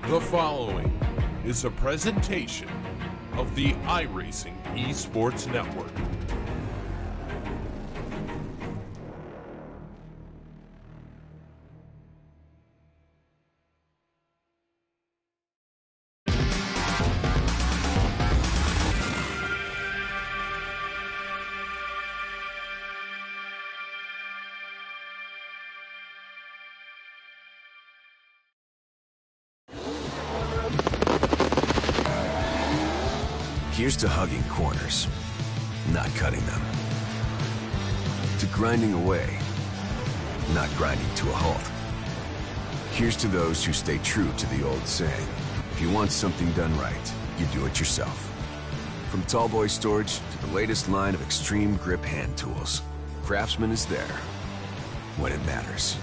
The following is a presentation of the iRacing Esports Network. Here's to hugging corners, not cutting them. To grinding away, not grinding to a halt. Here's to those who stay true to the old saying, if you want something done right, you do it yourself. From Tallboy Storage to the latest line of extreme grip hand tools, Craftsman is there when it matters.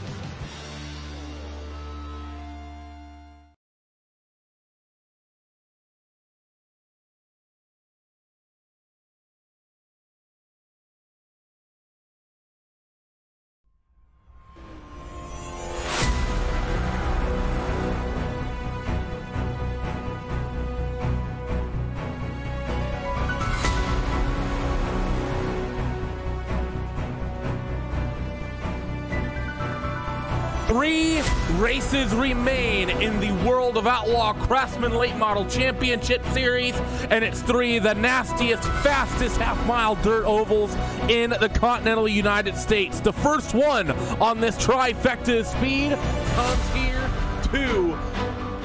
Three races remain in the World of Outlaw Craftsman Late Model Championship Series, and it's three of the nastiest, fastest half-mile dirt ovals in the continental United States. The first one on this trifecta of speed comes here to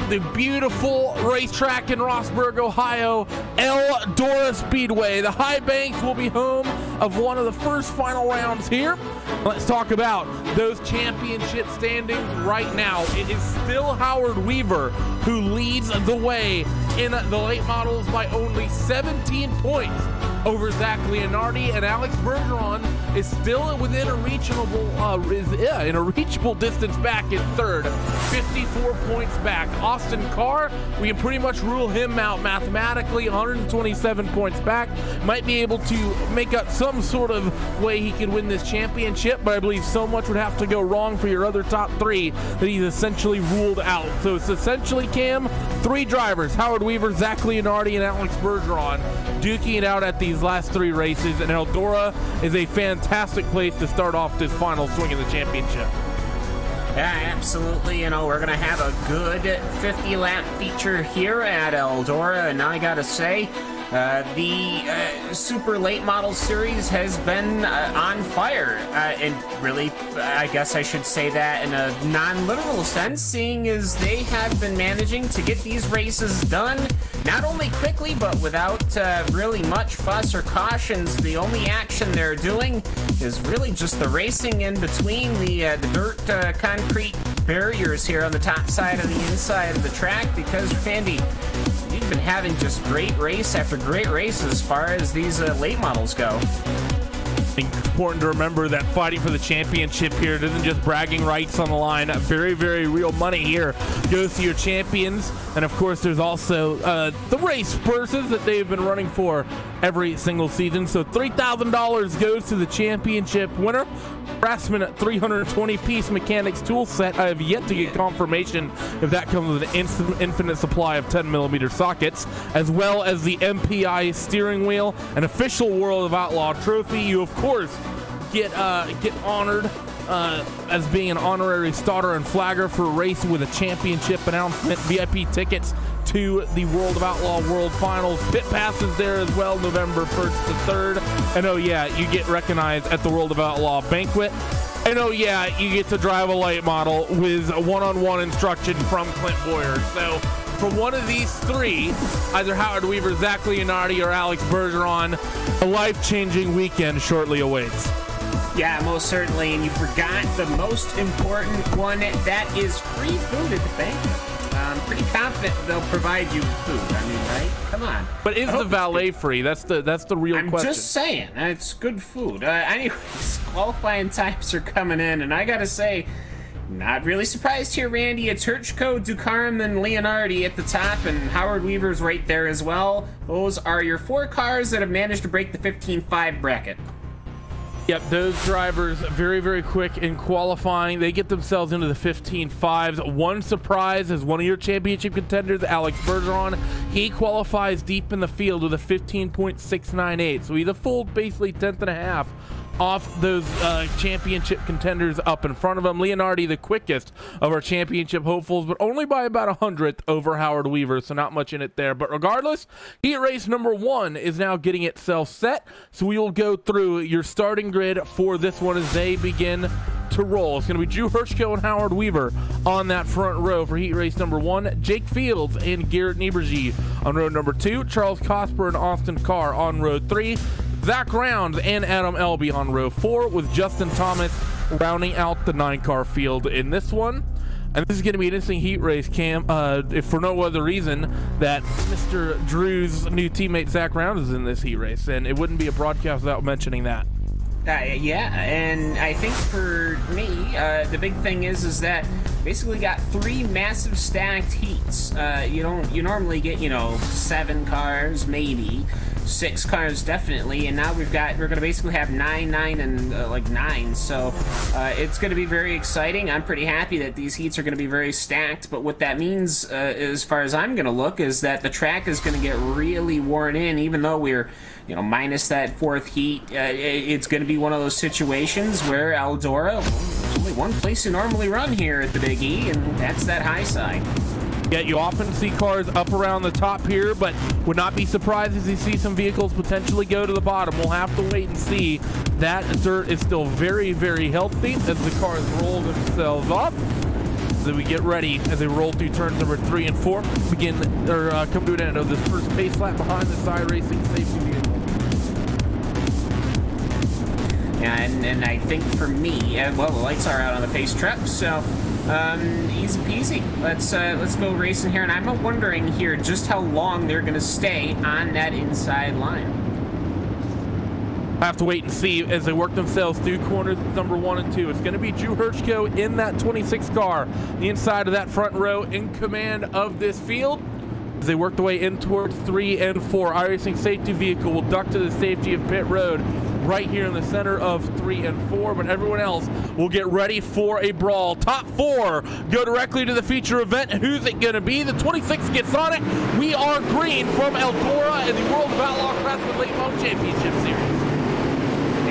the beautiful racetrack in Rossburg, Ohio, Eldora Speedway. The High Banks will be home of one of the first final rounds here. Let's talk about those championship standings right now. It is still Howard Weaver who leads the way in the late models by only 17 points over Zach Leonardi, and Alex Bergeron is still within a reachable distance back in third, 54 points back. Austin Carr, we can pretty much rule him out mathematically, 127 points back. Might be able to make up some sort of way he can win this championship, but I believe so much would have to go wrong for your other top three that he's essentially ruled out. So it's essentially, Cam, three drivers, Howard Weaver, Zach Leonardi, and Alex Bergeron, duking it out at these last three races, and Eldora is a fantastic place to start off this final swing of the championship. Yeah, absolutely. You know, we're going to have a good 50-lap feature here at Eldora, and I got to say, the Super Late Model Series has been on fire, and really, I guess I should say that in a non-literal sense, seeing as they have been managing to get these races done, not only quickly, but without really much fuss or cautions. The only action they're doing is really just the racing in between the dirt concrete barriers here on the top side and the inside of the track, because, Randy, you've been having just great race after great race as far as these late models go. I think it's important to remember that fighting for the championship here isn't just bragging rights on the line. Very, very real money here goes to your champions. And of course, there's also the race purses that they've been running for every single season. So $3,000 goes to the championship winner. Craftsman 320-piece mechanics tool set. I have yet to get confirmation if that comes with an infinite supply of 10mm sockets, as well as the MPI steering wheel, an official World of Outlaw trophy. You, of course, get honored as being an honorary starter and flagger for a race with a championship announcement, VIP tickets to the World of Outlaw World Finals, pit passes there as well, November 1st to 3rd. And oh yeah, you get recognized at the World of Outlaw banquet. And oh yeah, you get to drive a late model with a one-on-one instruction from Clint Boyer. So for one of these three, either Howard Weaver, Zach Leonardi, or Alex Bergeron, a life-changing weekend shortly awaits. Yeah, most certainly, and you forgot the most important one, that is free food at the banquet. I'm pretty confident they'll provide you food. I mean, right? Come on. But is the valet free? That's the real question. I'm just saying, it's good food. Anyways, qualifying times are coming in, and I gotta say, not really surprised here, Randy. It's Herchko, Dukaram, and Leonardi at the top, and Howard Weaver's right there as well. Those are your four cars that have managed to break the 15.5 bracket. Yep, those drivers very, very quick in qualifying. They get themselves into the 15.5s. One surprise is one of your championship contenders, Alex Bergeron. He qualifies deep in the field with a 15.698. So he's a full, basically, 10th and a half off those championship contenders up in front of him. Leonardi, the quickest of our championship hopefuls, but only by about 100th over Howard Weaver, so not much in it there. But regardless, heat race number 1 is now getting itself set, so we will go through your starting grid for this one as they begin to roll. It's going to be Drew Hirschko and Howard Weaver on that front row for heat race number 1. Jake Fields and Garrett Niebergy on road number 2. Charles Cosper and Austin Carr on road 3. Zach Rounds and Adam Elby on row 4, with Justin Thomas rounding out the 9-car field in this one. And this is going to be an interesting heat race, Cam, if for no other reason that Mr. Drew's new teammate Zach Rounds is in this heat race, and it wouldn't be a broadcast without mentioning that. Yeah, and I think for me, the big thing is that basically got 3 massive stacked heats. You normally get 7 cars, maybe 6 cars, definitely, and now we're gonna basically have 9, 9, and like 9. So it's gonna be very exciting. I'm pretty happy that these heats are gonna be very stacked. But what that means, as far as I'm gonna look, is that the track is gonna get really worn in, even though we're minus that 4th heat. It's going to be one of those situations where Eldora, there's only one place to normally run here at the Big E, and that's that high side. Yeah, you often see cars up around the top here, but would not be surprised if you see some vehicles potentially go to the bottom. We'll have to wait and see. That dirt is still very, very healthy as the cars roll themselves up. So we get ready as they roll through turns number 3 and 4. Come to an end of this first pace lap behind the iRacing safety vehicle. Yeah, and I think for me, well, the lights are out on the pace truck, so easy peasy. Let's go racing here, and I'm wondering here just how long they're going to stay on that inside line. I have to wait and see as they work themselves through corners number 1 and 2. It's going to be Drew Hirschko in that 26 car, the inside of that front row, in command of this field. As they work their way in towards 3 and 4, iRacing safety vehicle will duck to the safety of pit road right here in the center of 3 and 4, but everyone else will get ready for a brawl. Top 4 go directly to the feature event. Who's it going to be? The 26 gets on it. We are green from Eldora in the World of Outlaws Craftsman Late Model Championship Series.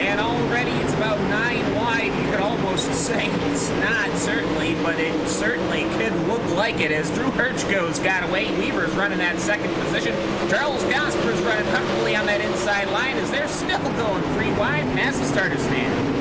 And already it's about 9 wide. You could almost say it's not, certainly, but it certainly could look like it as Drew Hirschko's got away. Weaver's running that 2nd position. Charles Cosper's running comfortably on that inside line as they're still going 3 wide past the starter stand.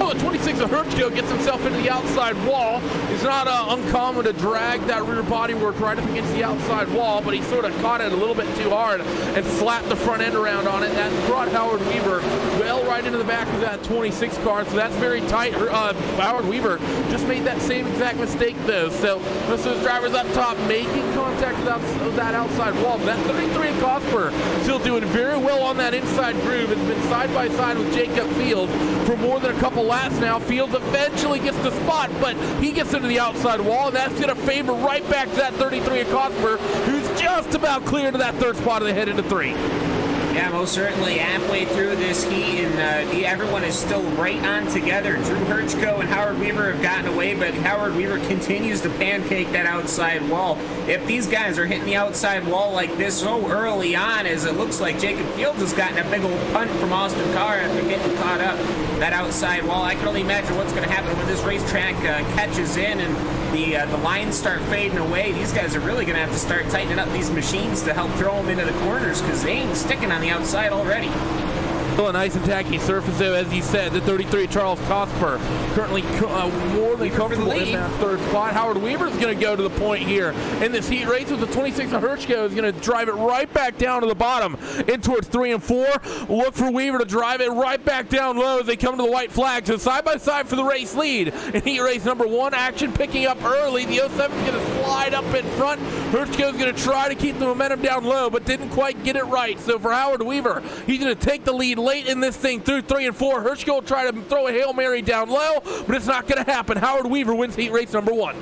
Oh, the 26 of Hirschko gets himself into the outside wall. It's not uncommon to drag that rear bodywork right up against the outside wall, but he sort of caught it a little bit too hard and slapped the front end around on it. That brought Howard Weaver well right into the back of that 26 car, so that's very tight. Howard Weaver just made that same exact mistake, though. So most of those drivers up top making contact with that outside wall. But that 33 of Cosper still doing very well on that inside groove. It's been side by side with Jacob Fields for more than a couple laps now. Fields eventually gets the spot, but he gets into the outside wall, and that's going to favor right back to that 33 of Cosper, who's just about clear to that 3rd spot as they head into 3. Yeah, most certainly halfway through this heat, and everyone is still right on together. Drew Hirschko and Howard Weaver have gotten away, but Howard Weaver continues to pancake that outside wall. If these guys are hitting the outside wall like this so early on, as it looks like Jacob Fields has gotten a big old punt from Austin Carr after getting caught up that outside wall, I can only imagine what's going to happen when this racetrack catches in and the lines start fading away. These guys are really going to have to start tightening up these machines to help throw them into the corners, because they ain't sticking on the outside already. Still a nice and tacky surface, though, as you said. The 33 Charles Cosper currently more than comfortable in that 3rd spot. Howard Weaver's going to go to the point here in this heat race with the 26 of Hirschko is going to drive it right back down to the bottom in towards 3 and 4. Look for Weaver to drive it right back down low as they come to the white flag. So side by side for the race lead in heat race number 1. Action picking up early. The 07 is going to slide up in front. Hirschko's going to try to keep the momentum down low, but didn't quite get it right. So for Howard Weaver, he's going to take the lead late in this thing through 3 and 4. Hirschko will try to throw a Hail Mary down low, but it's not going to happen. Howard Weaver wins heat race number 1.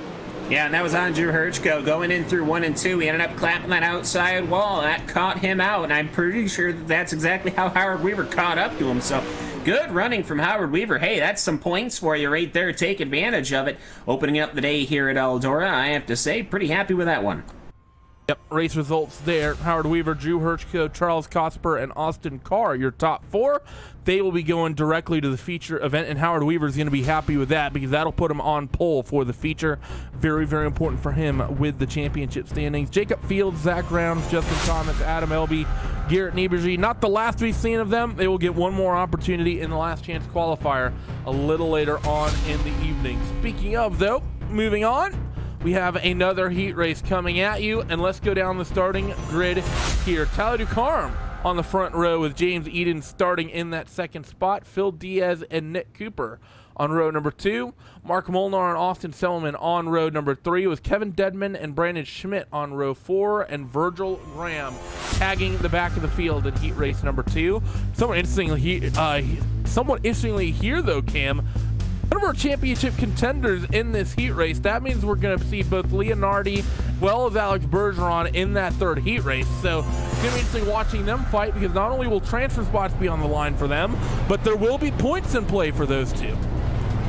Yeah, and that was on Drew Hirschko going in through 1 and 2. He ended up clapping that outside wall. That caught him out, and I'm pretty sure that's exactly how Howard Weaver caught up to him. So good running from Howard Weaver. Hey, that's some points for you right there. Take advantage of it. Opening up the day here at Eldora, I have to say, pretty happy with that one. Yep, race results there. Howard Weaver, Drew Hirschko, Charles Cosper, and Austin Carr, your top 4. They will be going directly to the feature event, and Howard Weaver is going to be happy with that because that'll put him on pole for the feature. Very, very important for him with the championship standings. Jacob Fields, Zach Rounds, Justin Thomas, Adam Elby, Garrett Niebergy. Not the last we've seen of them. They will get one more opportunity in the last chance qualifier a little later on in the evening. Speaking of, though, moving on, we have another heat race coming at you, and let's go down the starting grid here. Tyler Ducarme on the front row with James Eden starting in that second spot. Phil Diaz and Nick Cooper on row number 2. Mark Molnar and Austin Selman on row number 3 with Kevin Dedman and Brandon Schmidt on row 4, and Virgil Graham tagging the back of the field in heat race number 2. Somewhat interestingly here, though, Cam, one of our championship contenders in this heat race. That means we're going to see both Leonardi as well as Alex Bergeron in that third heat race. So it's going to be interesting watching them fight because not only will transfer spots be on the line for them, but there will be points in play for those two.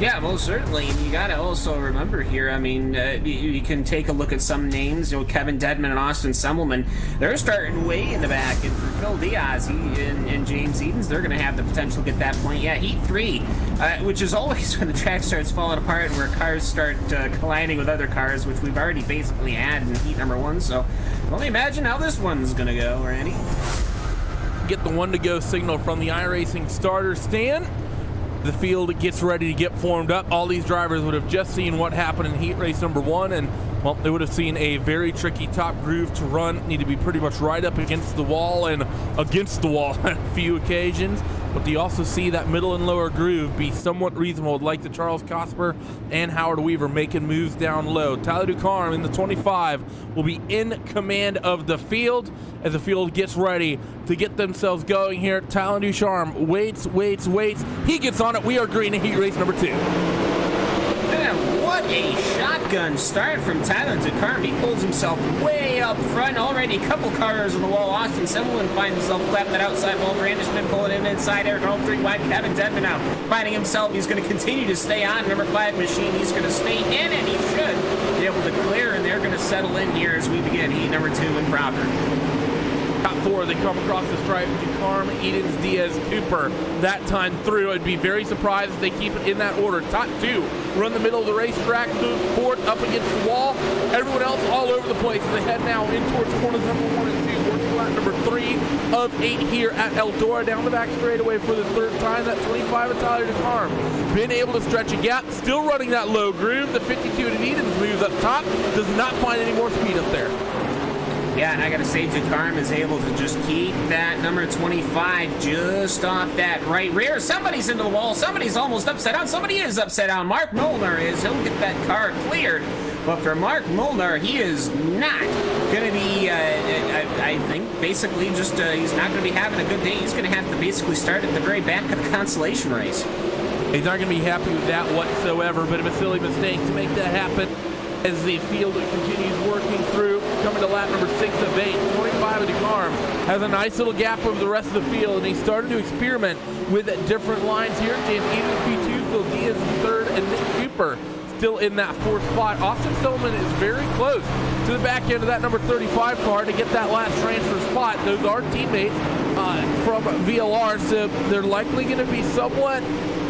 Yeah, most certainly. And you got to also remember here, I mean, you can take a look at some names. You know, Kevin Dedman and Austin Semmelman, they're starting way in the back. And for Phil Diaz and James Edens, they're going to have the potential to get that point. Yeah, Heat 3, which is always when the track starts falling apart and where cars start colliding with other cars, which we've already basically had in Heat number 1. So only imagine how this one's going to go, Randy. Get the 1-to-go signal from the iRacing starter stand. The field gets ready to get formed up. All these drivers would have just seen what happened in heat race number 1, and well, they would have seen a very tricky top groove to run. Need to be pretty much right up against the wall and against the wall on a few occasions. But you also see that middle and lower groove be somewhat reasonable, like the Charles Cosper and Howard Weaver making moves down low. Tyler Ducarme in the 25 will be in command of the field as the field gets ready to get themselves going here. Tyler Ducarme waits. He gets on it. We are green in heat race number 2. Man, what a shotgun start from Tyler Ducarme. He pulls himself way up front. Already a couple cars on the wall. Austin Semmelman finds himself clapping that outside wall. Brandon Schmidt pulling in inside. Eric Home 3 wide. Kevin Dedman out. Finding himself. He's going to continue to stay on. Number 5 machine. He's going to stay in, and he should be able to clear, and they're going to settle in here as we begin heat number 2 in proper. Top 4, they come across the stripe. Ducarme, Edens, Diaz, Cooper. That time through, I'd be very surprised if they keep it in that order. Top 2 run the middle of the racetrack, move forward up against the wall. Everyone else all over the place. They head now in towards corners number 1 and 2. Working lap number 3 of 8 here at Eldora. Down the back straightaway for the 3rd time. That 25 of Tyler Ducarme. Been able to stretch a gap. Still running that low groove. The 52 of Edens moves up top. Does not find any more speed up there. Yeah, and I gotta say, Ducarme is able to just keep that number 25 just off that right rear. Somebody's into the wall. Somebody's almost upside down. Somebody is upside down. Mark Molnar is. He'll get that car cleared. But for Mark Molnar, he is not going to be, I think, basically just, he's not going to be having a good day. He's going to have to basically start at the very back of the consolation race. He's not going to be happy with that whatsoever. Bit of a silly mistake to make that happen as the field continues working through, coming to lap number 6 of 8. 25 of Ducarme has a nice little gap over the rest of the field, and he started to experiment with different lines here. James Edens P2, Phil Diaz in 3rd, and Nick Cooper still in that 4th spot. Austin Stillman is very close to the back end of that number 35 car to get that last transfer spot. Those are teammates from VLR, so they're likely going to be somewhat.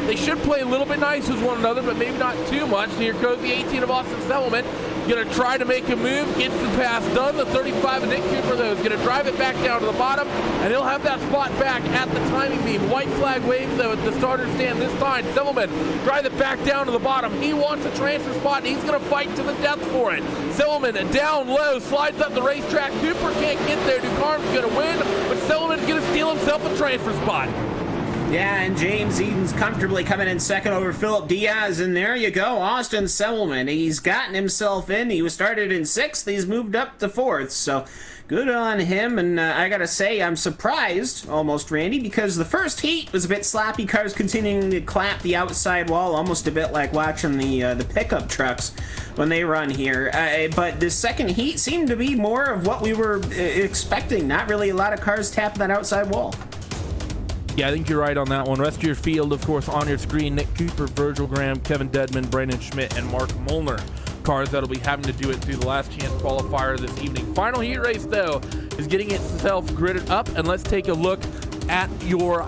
They should play a little bit nice with one another, but maybe not too much. Here goes the 18 of Austin Selman. Going to try to make a move, gets the pass done. The 35 of Nick Cooper, though, is going to drive it back down to the bottom, and he'll have that spot back at the timing beam. White flag waves, though, at the starter stand this time. Selman drive it back down to the bottom. He wants a transfer spot, and he's going to fight to the death for it. Selman down low, slides up the racetrack. Cooper can't get there. Ducarme's going to win, but Selman's going to steal himself a transfer spot. Yeah, and James Edens comfortably coming in 2nd over Philip Diaz, and there you go, Austin Selman. He's gotten himself in. He was started in 6th. He's moved up to 4th, so good on him. And I gotta say, I'm surprised, almost, Randy, because the first heat was a bit sloppy. Cars continuing to clap the outside wall, almost a bit like watching the pickup trucks when they run here. But the second heat seemed to be more of what we were expecting. Not really a lot of cars tapping that outside wall. Yeah, I think you're right on that one. Rest of your field, of course, on your screen: Nick Cooper, Virgil Graham, Kevin Dedman, Brandon Schmidt, and Mark Molnar. Cars that'll be having to do it through the last chance qualifier this evening. Final heat race, though, is getting itself gridded up, and let's take a look at your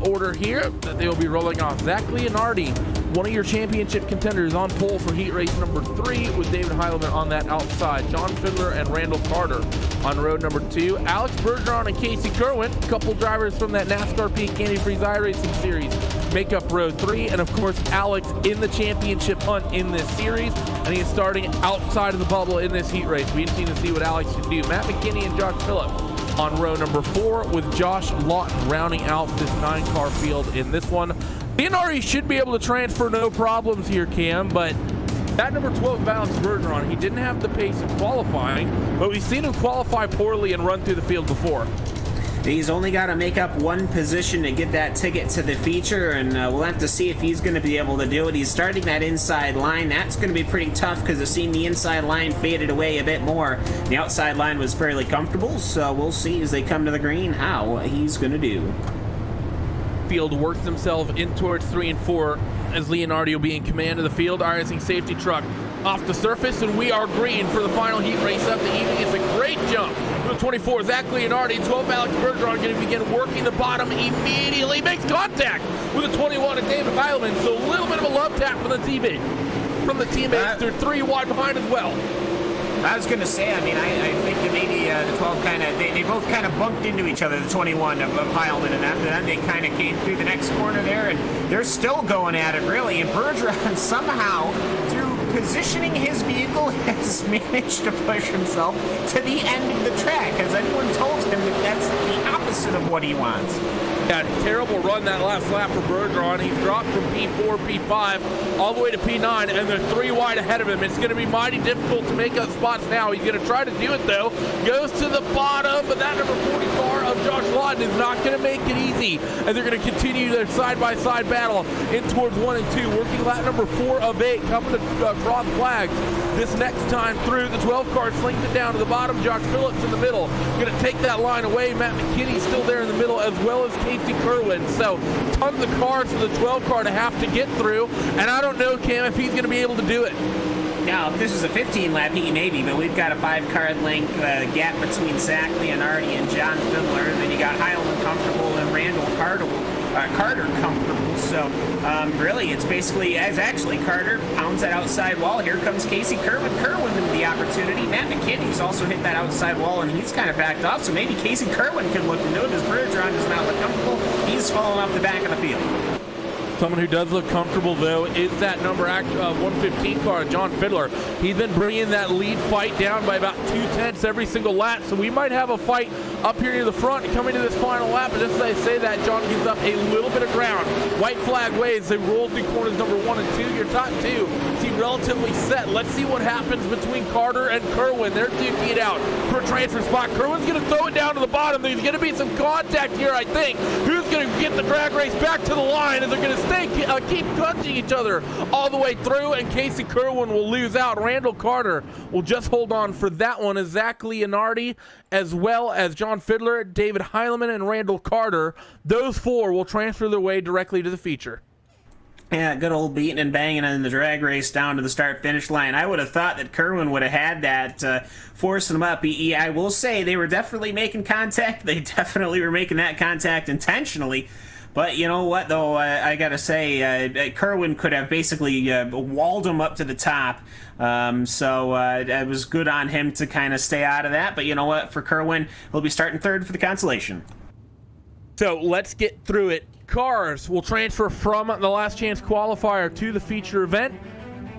order here that they will be rolling off. Zach Leonardi, one of your championship contenders, on pole for heat race number 3 with David Heilman on that outside. John Fiddler and Randall Carter on road number 2. Alex Bergeron and Casey Kerwin, a couple drivers from that NASCAR Peak Candy Freeze iRacing series, make up road 3. And of course, Alex in the championship hunt in this series, and he is starting outside of the bubble in this heat race. We just need to see what Alex can do. Matt McKinney and Josh Phillips on row number 4, with Josh Lawton rounding out this 9-car field in this one. Leonardi should be able to transfer no problems here, Cam, but that number 12, Alex Bergeron, he didn't have the pace of qualifying, but we've seen him qualify poorly and run through the field before. He's only got to make up one position to get that ticket to the feature, and we'll have to see if he's going to be able to do it. He's starting that inside line. That's going to be pretty tough because I've seen the inside line faded away a bit more. The outside line was fairly comfortable, so we'll see as they come to the green how he's going to do. Field works themselves in towards 3 and 4 as Leonardi will be in command of the field. iRacing safety truck off the surface, and we are green for the final heat race of the evening. It's a great jump. With 24, Zach Leonardi, 12, Alex Bergeron going to begin working the bottom immediately. Makes contact with a 21 and David Heilman, so a little bit of a love tap from the teammate. They're 3 wide behind as well. I was going to say, I mean, I think that maybe the 12 kind of, they both kind of bumped into each other, the 21 of Heilman, and after that they kind of came through the next corner there, and they're still going at it, really, and Bergeron somehow, through positioning his vehicle, has managed to push himself to the end of the track. Has anyone told him that that's the opposite of what he wants? Yeah, terrible run that last lap for Bergeron. He's dropped from P4, P5, all the way to P9, and they're 3 wide ahead of him. It's going to be mighty difficult to make up spots now. He's going to try to do it, though. Goes to the bottom, but that number 40 car of Josh Lawton is not going to make it easy, and they're going to continue their side-by-side battle in towards 1 and 2. Working lap number 4 of 8, coming to cross flags. This next time through, the 12 car slings it down to the bottom. Josh Phillips in the middle. Going to take that line away. Matt McKinney still there in the middle, as well as Casey Kerwin. So tons of cars for the 12 car to have to get through, and I don't know, Cam, if he's going to be able to do it. Now, if this was a 15-lap heat, maybe, but we've got a 5-car length gap between Zach Leonardi and John Fiddler, and then you got Heilman comfortable and Randall Carter comfortable. So, really, it's basically, as actually Carter pounds that outside wall. Here comes Casey Kerwin into the opportunity. Matt McKinney's also hit that outside wall, and he's kind of backed off, so maybe Casey Kerwin can look into it as Bergeron does not look comfortable. He's falling off the back of the field. Someone who does look comfortable, though, is that number 115 car, John Fiddler. He's been bringing that lead fight down by about 2/10 every single lap, so we might have a fight up here near the front coming to this final lap. But just as I say that, John gives up a little bit of ground. White flag waves. They roll through corners number 1 and 2. Your top 2 seem relatively set. Let's see what happens between Carter and Kerwin. They're duking it out for a transfer spot. Kerwin's going to throw it down to the bottom. There's going to be some contact here, I think. Who's going to get the drag race back to the line? And they're going to keep punching each other all the way through, and Casey Kerwin will lose out. Randall Carter will just hold on for that one, as Zach Leonardi, as well as John Fiddler, David Heilman, and Randall Carter, those 4 will transfer their way directly to the feature. Yeah, good old beating and banging in the drag race down to the start-finish line. I would have thought that Kerwin would have had that forcing him up. I will say they were definitely making contact. They definitely were making that contact intentionally. But you know what, though, I got to say, Kerwin could have basically walled him up to the top. So it was good on him to kind of stay out of that. But you know what, for Kerwin, he'll be starting 3rd for the consolation. So let's get through it. Cars will transfer from the last chance qualifier to the feature event.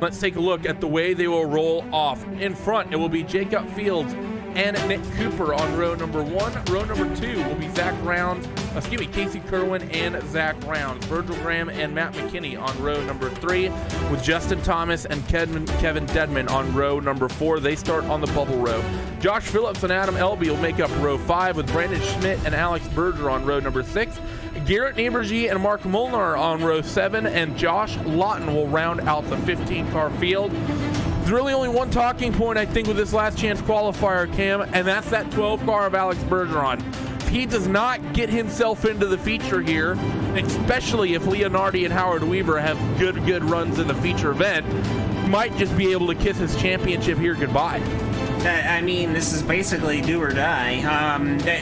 Let's take a look at the way they will roll off. In front, it will be Jacob Fields and Nick Cooper on row number 1. Row number 2 will be Casey Kerwin and Zach Rounds. Virgil Graham and Matt McKinney on row number 3, with Justin Thomas and Kevin Dedman on row number 4. They start on the bubble row. Josh Phillips and Adam Elby will make up row 5, with Brandon Schmidt and Alex Berger on row number 6. Garrett Niebergy and Mark Molnar on row 7, and Josh Lawton will round out the 15-car field. There's really only one talking point, I think, with this last chance qualifier, Cam, and that's that 12 car of Alex Bergeron. if he does not get himself into the feature here, especially if Leonardi and Howard Weaver have good runs in the feature event, might just be able to kiss his championship here goodbye. I mean, this is basically do or die.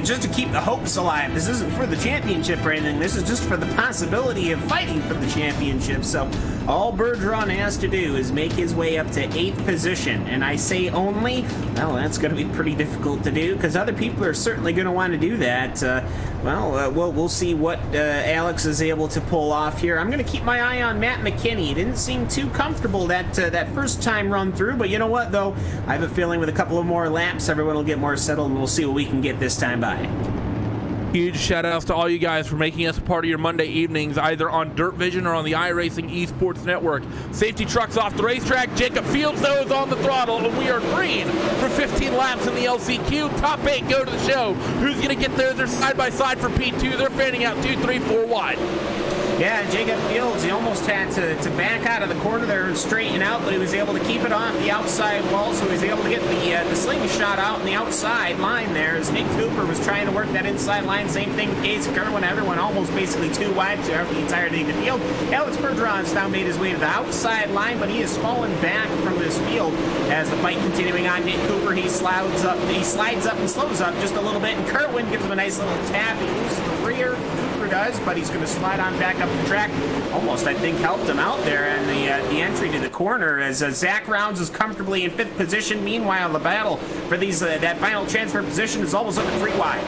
Just to keep the hopes alive. This isn't for the championship or anything. This is just for the possibility of fighting for the championship. So all Bergeron has to do is make his way up to 8th position. And I say only, well, that's going to be pretty difficult to do because other people are certainly going to want to do that. We'll see what Alex is able to pull off here. I'm going to keep my eye on Matt McKinney. He didn't seem too comfortable that first time run through, but you know what, though? I have a feeling with a couple of more laps, everyone will get more settled, and we'll see what we can get this time by. Huge shout outs to all you guys for making us a part of your Monday evenings, either on Dirt Vision or on the iRacing Esports Network. Safety trucks off the racetrack. Jacob Fields, though, is on the throttle, and we are green for 15 laps in the LCQ. Top 8 go to the show. Who's going to get there? They're side by side for P2. They're fanning out 2, 3, 4 wide. Yeah, Jacob Fields, he almost had to back out of the corner there and straighten out, but he was able to keep it off the outside wall, so he was able to get the slingshot out in the outside line there as Nick Cooper was trying to work that inside line. Same thing with Casey Kerwin, everyone almost basically 2 wide throughout the entirety of the field. Alex Bergeron's now made his way to the outside line, but he has fallen back from this field as the fight continuing on. Nick Cooper, he slides up and slows up just a little bit, and Kerwin gives him a nice little tap. He loses the rear. Does, but he's going to slide on back up the track. Almost, I think, helped him out there in the entry to the corner as Zach Rounds is comfortably in 5th position. Meanwhile, the battle for that final transfer position is almost up to 3 wide.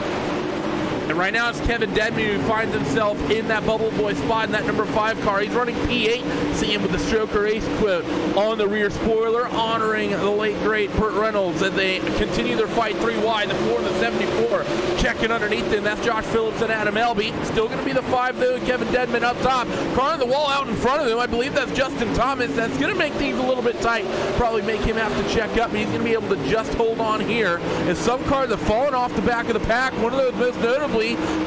And right now it's Kevin Dedman who finds himself in that Bubble Boy spot in that number 5 car. He's running P8. See him with the Stroker Ace quote on the rear spoiler, honoring the late great Burt Reynolds as they continue their fight 3 wide. The 4 and the 74 checking underneath them. That's Josh Phillips and Adam Elby. Still going to be the 5 though. Kevin Dedman up top. Car on the wall out in front of him. I believe that's Justin Thomas. That's going to make things a little bit tight. Probably make him have to check up. But he's going to be able to just hold on here. And some cars have fallen off the back of the pack. One of those most notably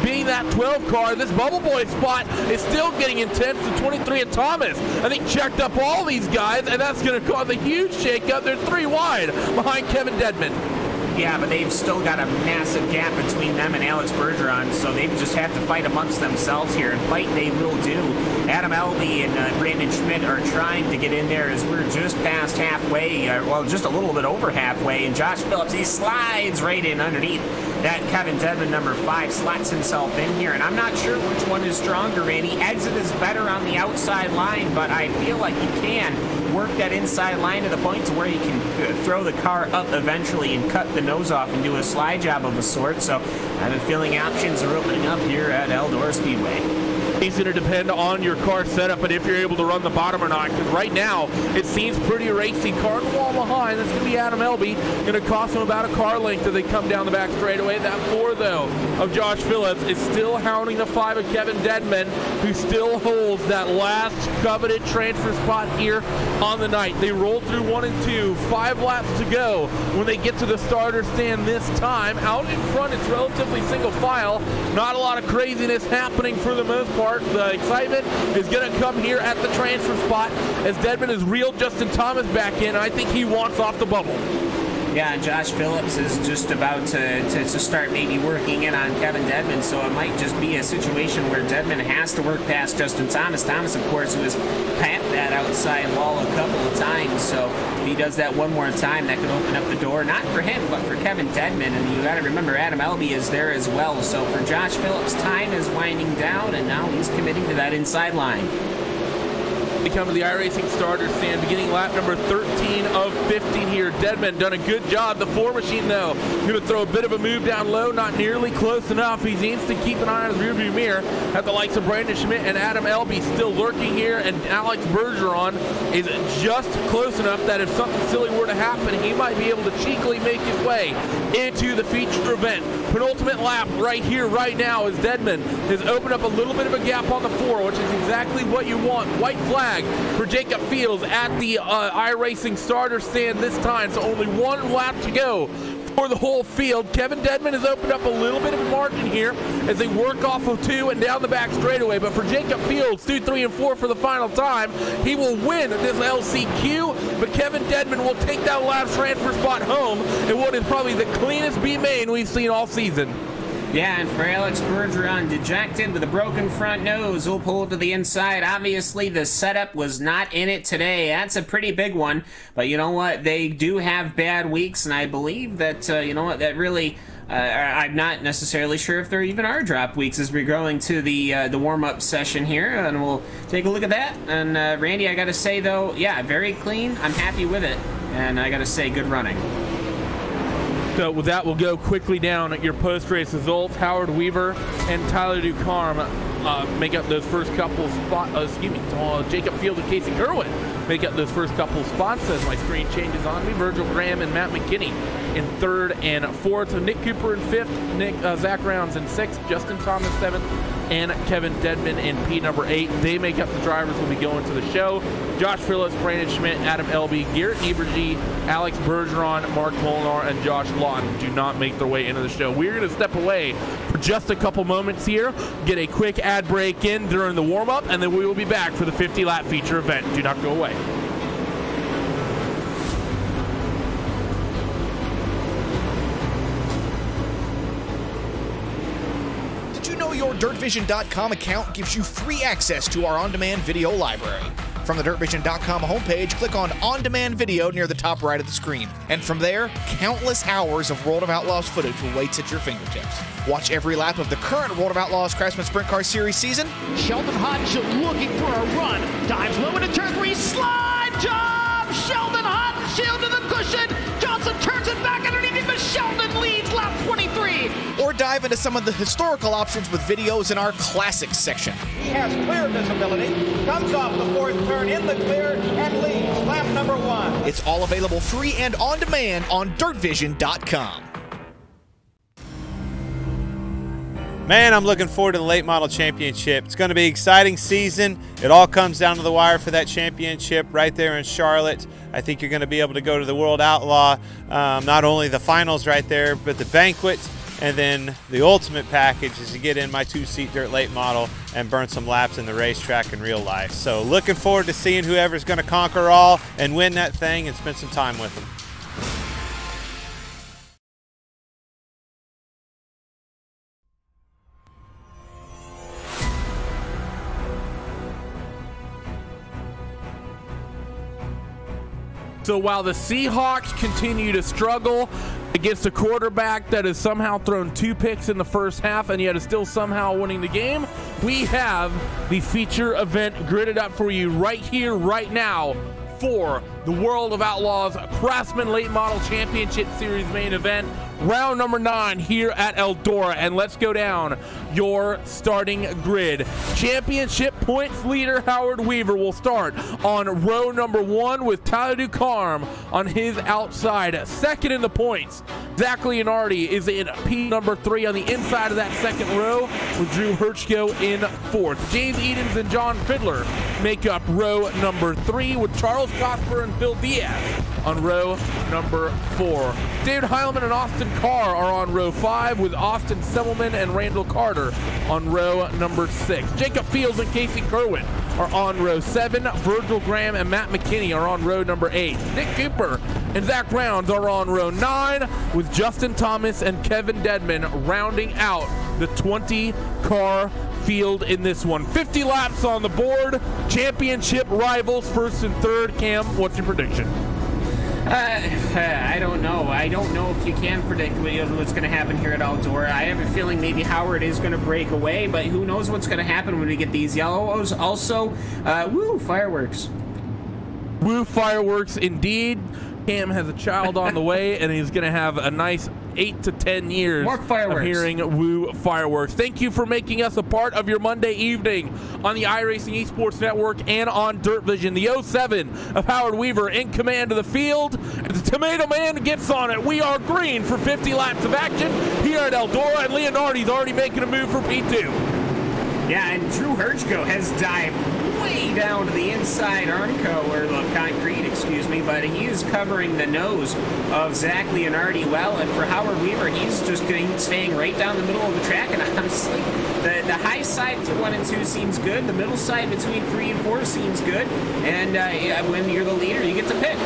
being that 12 car. This Bubble Boy spot is still getting intense. The 23 and Thomas, I think, checked up all these guys, and that's going to cause a huge shakeup. They're 3 wide behind Kevin Dedman. Yeah, but they've still got a massive gap between them and Alex Bergeron, so they just have to fight amongst themselves here, and fight they will do. Adam Elby and Brandon Schmidt are trying to get in there as we're just past halfway, well, just a little bit over halfway, and Josh Phillips, he slides right in underneath that Kevin Dedman, number 5, slots himself in here, and I'm not sure which one is stronger, Randy. Exit is better on the outside line, but I feel like you can work that inside line to the point to where you can throw the car up eventually and cut the nose off and do a slide job of a sort. So I have a feeling options are opening up here at Eldora Speedway. It's going to depend on your car setup and if you're able to run the bottom or not, because right now it seems pretty racy. Car on the wall behind, that's going to be Adam Elby. Going to cost him about a car length as they come down the back straightaway. That 4, though, of Josh Phillips is still hounding the 5 of Kevin Dedman, who still holds that last coveted transfer spot here on the night. They roll through 1 and 2, 5 laps to go when they get to the starter stand this time. Out in front, it's relatively single file. Not a lot of craziness happening for the most part. The excitement is going to come here at the transfer spot as Dedman has reeled Justin Thomas back in. I think he wants off the bubble. Yeah, Josh Phillips is just about to start maybe working in on Kevin Dedman, so it might just be a situation where Dedman has to work past Justin Thomas. Thomas, of course, who has papped that outside wall a couple of times, so if he does that one more time, that could open up the door, not for him, but for Kevin Dedman, and you got to remember Adam Elby is there as well, so for Josh Phillips, time is winding down, and now he's committing to that inside line. We come to the iRacing starter stand, beginning lap number 13 of 15 here. Dedman done a good job. The 4 machine, though, going to throw a bit of a move down low, not nearly close enough. He needs to keep an eye on his rearview mirror. At the likes of Brandon Schmidt and Adam Elby still lurking here, and Alex Bergeron is just close enough that if something silly were to happen, he might be able to cheekily make his way into the feature event. Penultimate lap right here, right now, as Dedman has opened up a little bit of a gap on the 4, which is exactly what you want. White flag for Jacob Fields at the iRacing starter stand this time, so only 1 lap to go for the whole field. Kevin Dedman has opened up a little bit of a margin here as they work off of 2 and down the back straightaway, but for Jacob Fields, 2, 3, and 4 for the final time, he will win this LCQ, but Kevin Dedman will take that last transfer spot home in what is probably the cleanest B main we've seen all season. Yeah, and for Alex Bergeron, dejected with a broken front nose, will pull to the inside. Obviously, the setup was not in it today. That's a pretty big one. But you know what? They do have bad weeks, and I believe that, you know what, that really... I'm not necessarily sure if there even are drop weeks as we're going to the warm-up session here, and we'll take a look at that. And Randy, I gotta say though, yeah, very clean. I'm happy with it, and I gotta say, good running. So with that, we'll go quickly down at your post-race results. Howard Weaver and Tyler Ducarme make up those first couple spots. Jacob Field and Casey Kerwin make up those first couple spots as my screen changes on me. Virgil Graham and Matt McKinney in 3rd and 4th. So Nick Cooper in 5th, Zach Rounds in 6th, Justin Thomas 7th, and Kevin Dedman in P number 8. They make up the drivers will be going to the show. Josh Phillips, Brandon Schmidt, Adam Elby, Garrett Ebergy, Alex Bergeron, Mark Molinar, and Josh Lawton do not make their way into the show. We're going to step away for just a couple moments here, get a quick ad break in during the warm-up, and then we will be back for the 50-lap feature event. Do not go away. Your DirtVision.com account gives you free access to our on-demand video library. From the DirtVision.com homepage, click on On-Demand Video near the top right of the screen. And from there, countless hours of World of Outlaws footage awaits at your fingertips. Watch every lap of the current World of Outlaws Craftsman Sprint Car Series season. Sheldon Hodge looking for a run. Dives low into turn 3, slide job! Sheldon Hodge, shield to the cushion. Johnson turns it back underneath him, but Sheldon leads lap 23. Or dive into some of the historical options with videos in our Classics section. He has clear visibility, comes off the 4th turn in the clear, and leads lap number 1. It's all available free and on demand on DirtVision.com. Man, I'm looking forward to the Late Model Championship. It's going to be an exciting season. It all comes down to the wire for that championship right there in Charlotte. I think you're going to be able to go to the World Outlaw, not only the finals right there, but the banquet, and then the ultimate package is to get in my 2-seat dirt late model and burn some laps in the racetrack in real life. So looking forward to seeing whoever's going to conquer all and win that thing and spend some time with them. So while the Seahawks continue to struggle against a quarterback that has somehow thrown 2 picks in the first half and yet is still somehow winning the game, we have the feature event gridded up for you right here, right now, for the World of Outlaws Craftsman Late Model Championship Series main event, round number 9 here at Eldora. And let's go down your starting grid. Championship points leader Howard Weaver will start on row number 1 with Tyler Ducarme on his outside. Second in the points, Zach Leonardi is in P number 3 on the inside of that second row with Drew Hirschko in 4th. James Edens and John Fiddler make up row number 3 with Charles Cosper and Phil Diaz on row number 4. David Heilman and Austin Carr are on row 5 with Austin Semmelman and Randall Carter on row number 6. Jacob Fields and Casey Kerwin are on row 7. Virgil Graham and Matt McKinney are on row number 8. Nick Cooper and Zach Rounds are on row 9 with Justin Thomas and Kevin Dedman rounding out the 20-car field in this one. 50 laps on the board. Championship rivals first and third. Cam, what's your prediction? I don't know. I don't know if you can predict what's going to happen here at Eldora. I have a feeling maybe Howard is going to break away, but who knows what's going to happen when we get these yellows. Also, woo, fireworks. Woo, fireworks indeed. Cam has a child on the way, and he's going to have a nice 8 to 10 years of hearing woo fireworks. Thank you for making us a part of your Monday evening on the iRacing Esports Network and on Dirt Vision. The 07 of Howard Weaver in command of the field. As the Tomato Man gets on it, we are green for 50 laps of action here at Eldora, and Leonardi's already making a move for P2. Yeah, and Drew Hirschko has dived way down to the inside Armco, or concrete, excuse me, but he is covering the nose of Zach Leonardi well, and for Howard Weaver, he's just staying right down the middle of the track, and honestly, the high side to 1 and 2 seems good, the middle side between 3 and 4 seems good, and when you're the leader, you get to pick.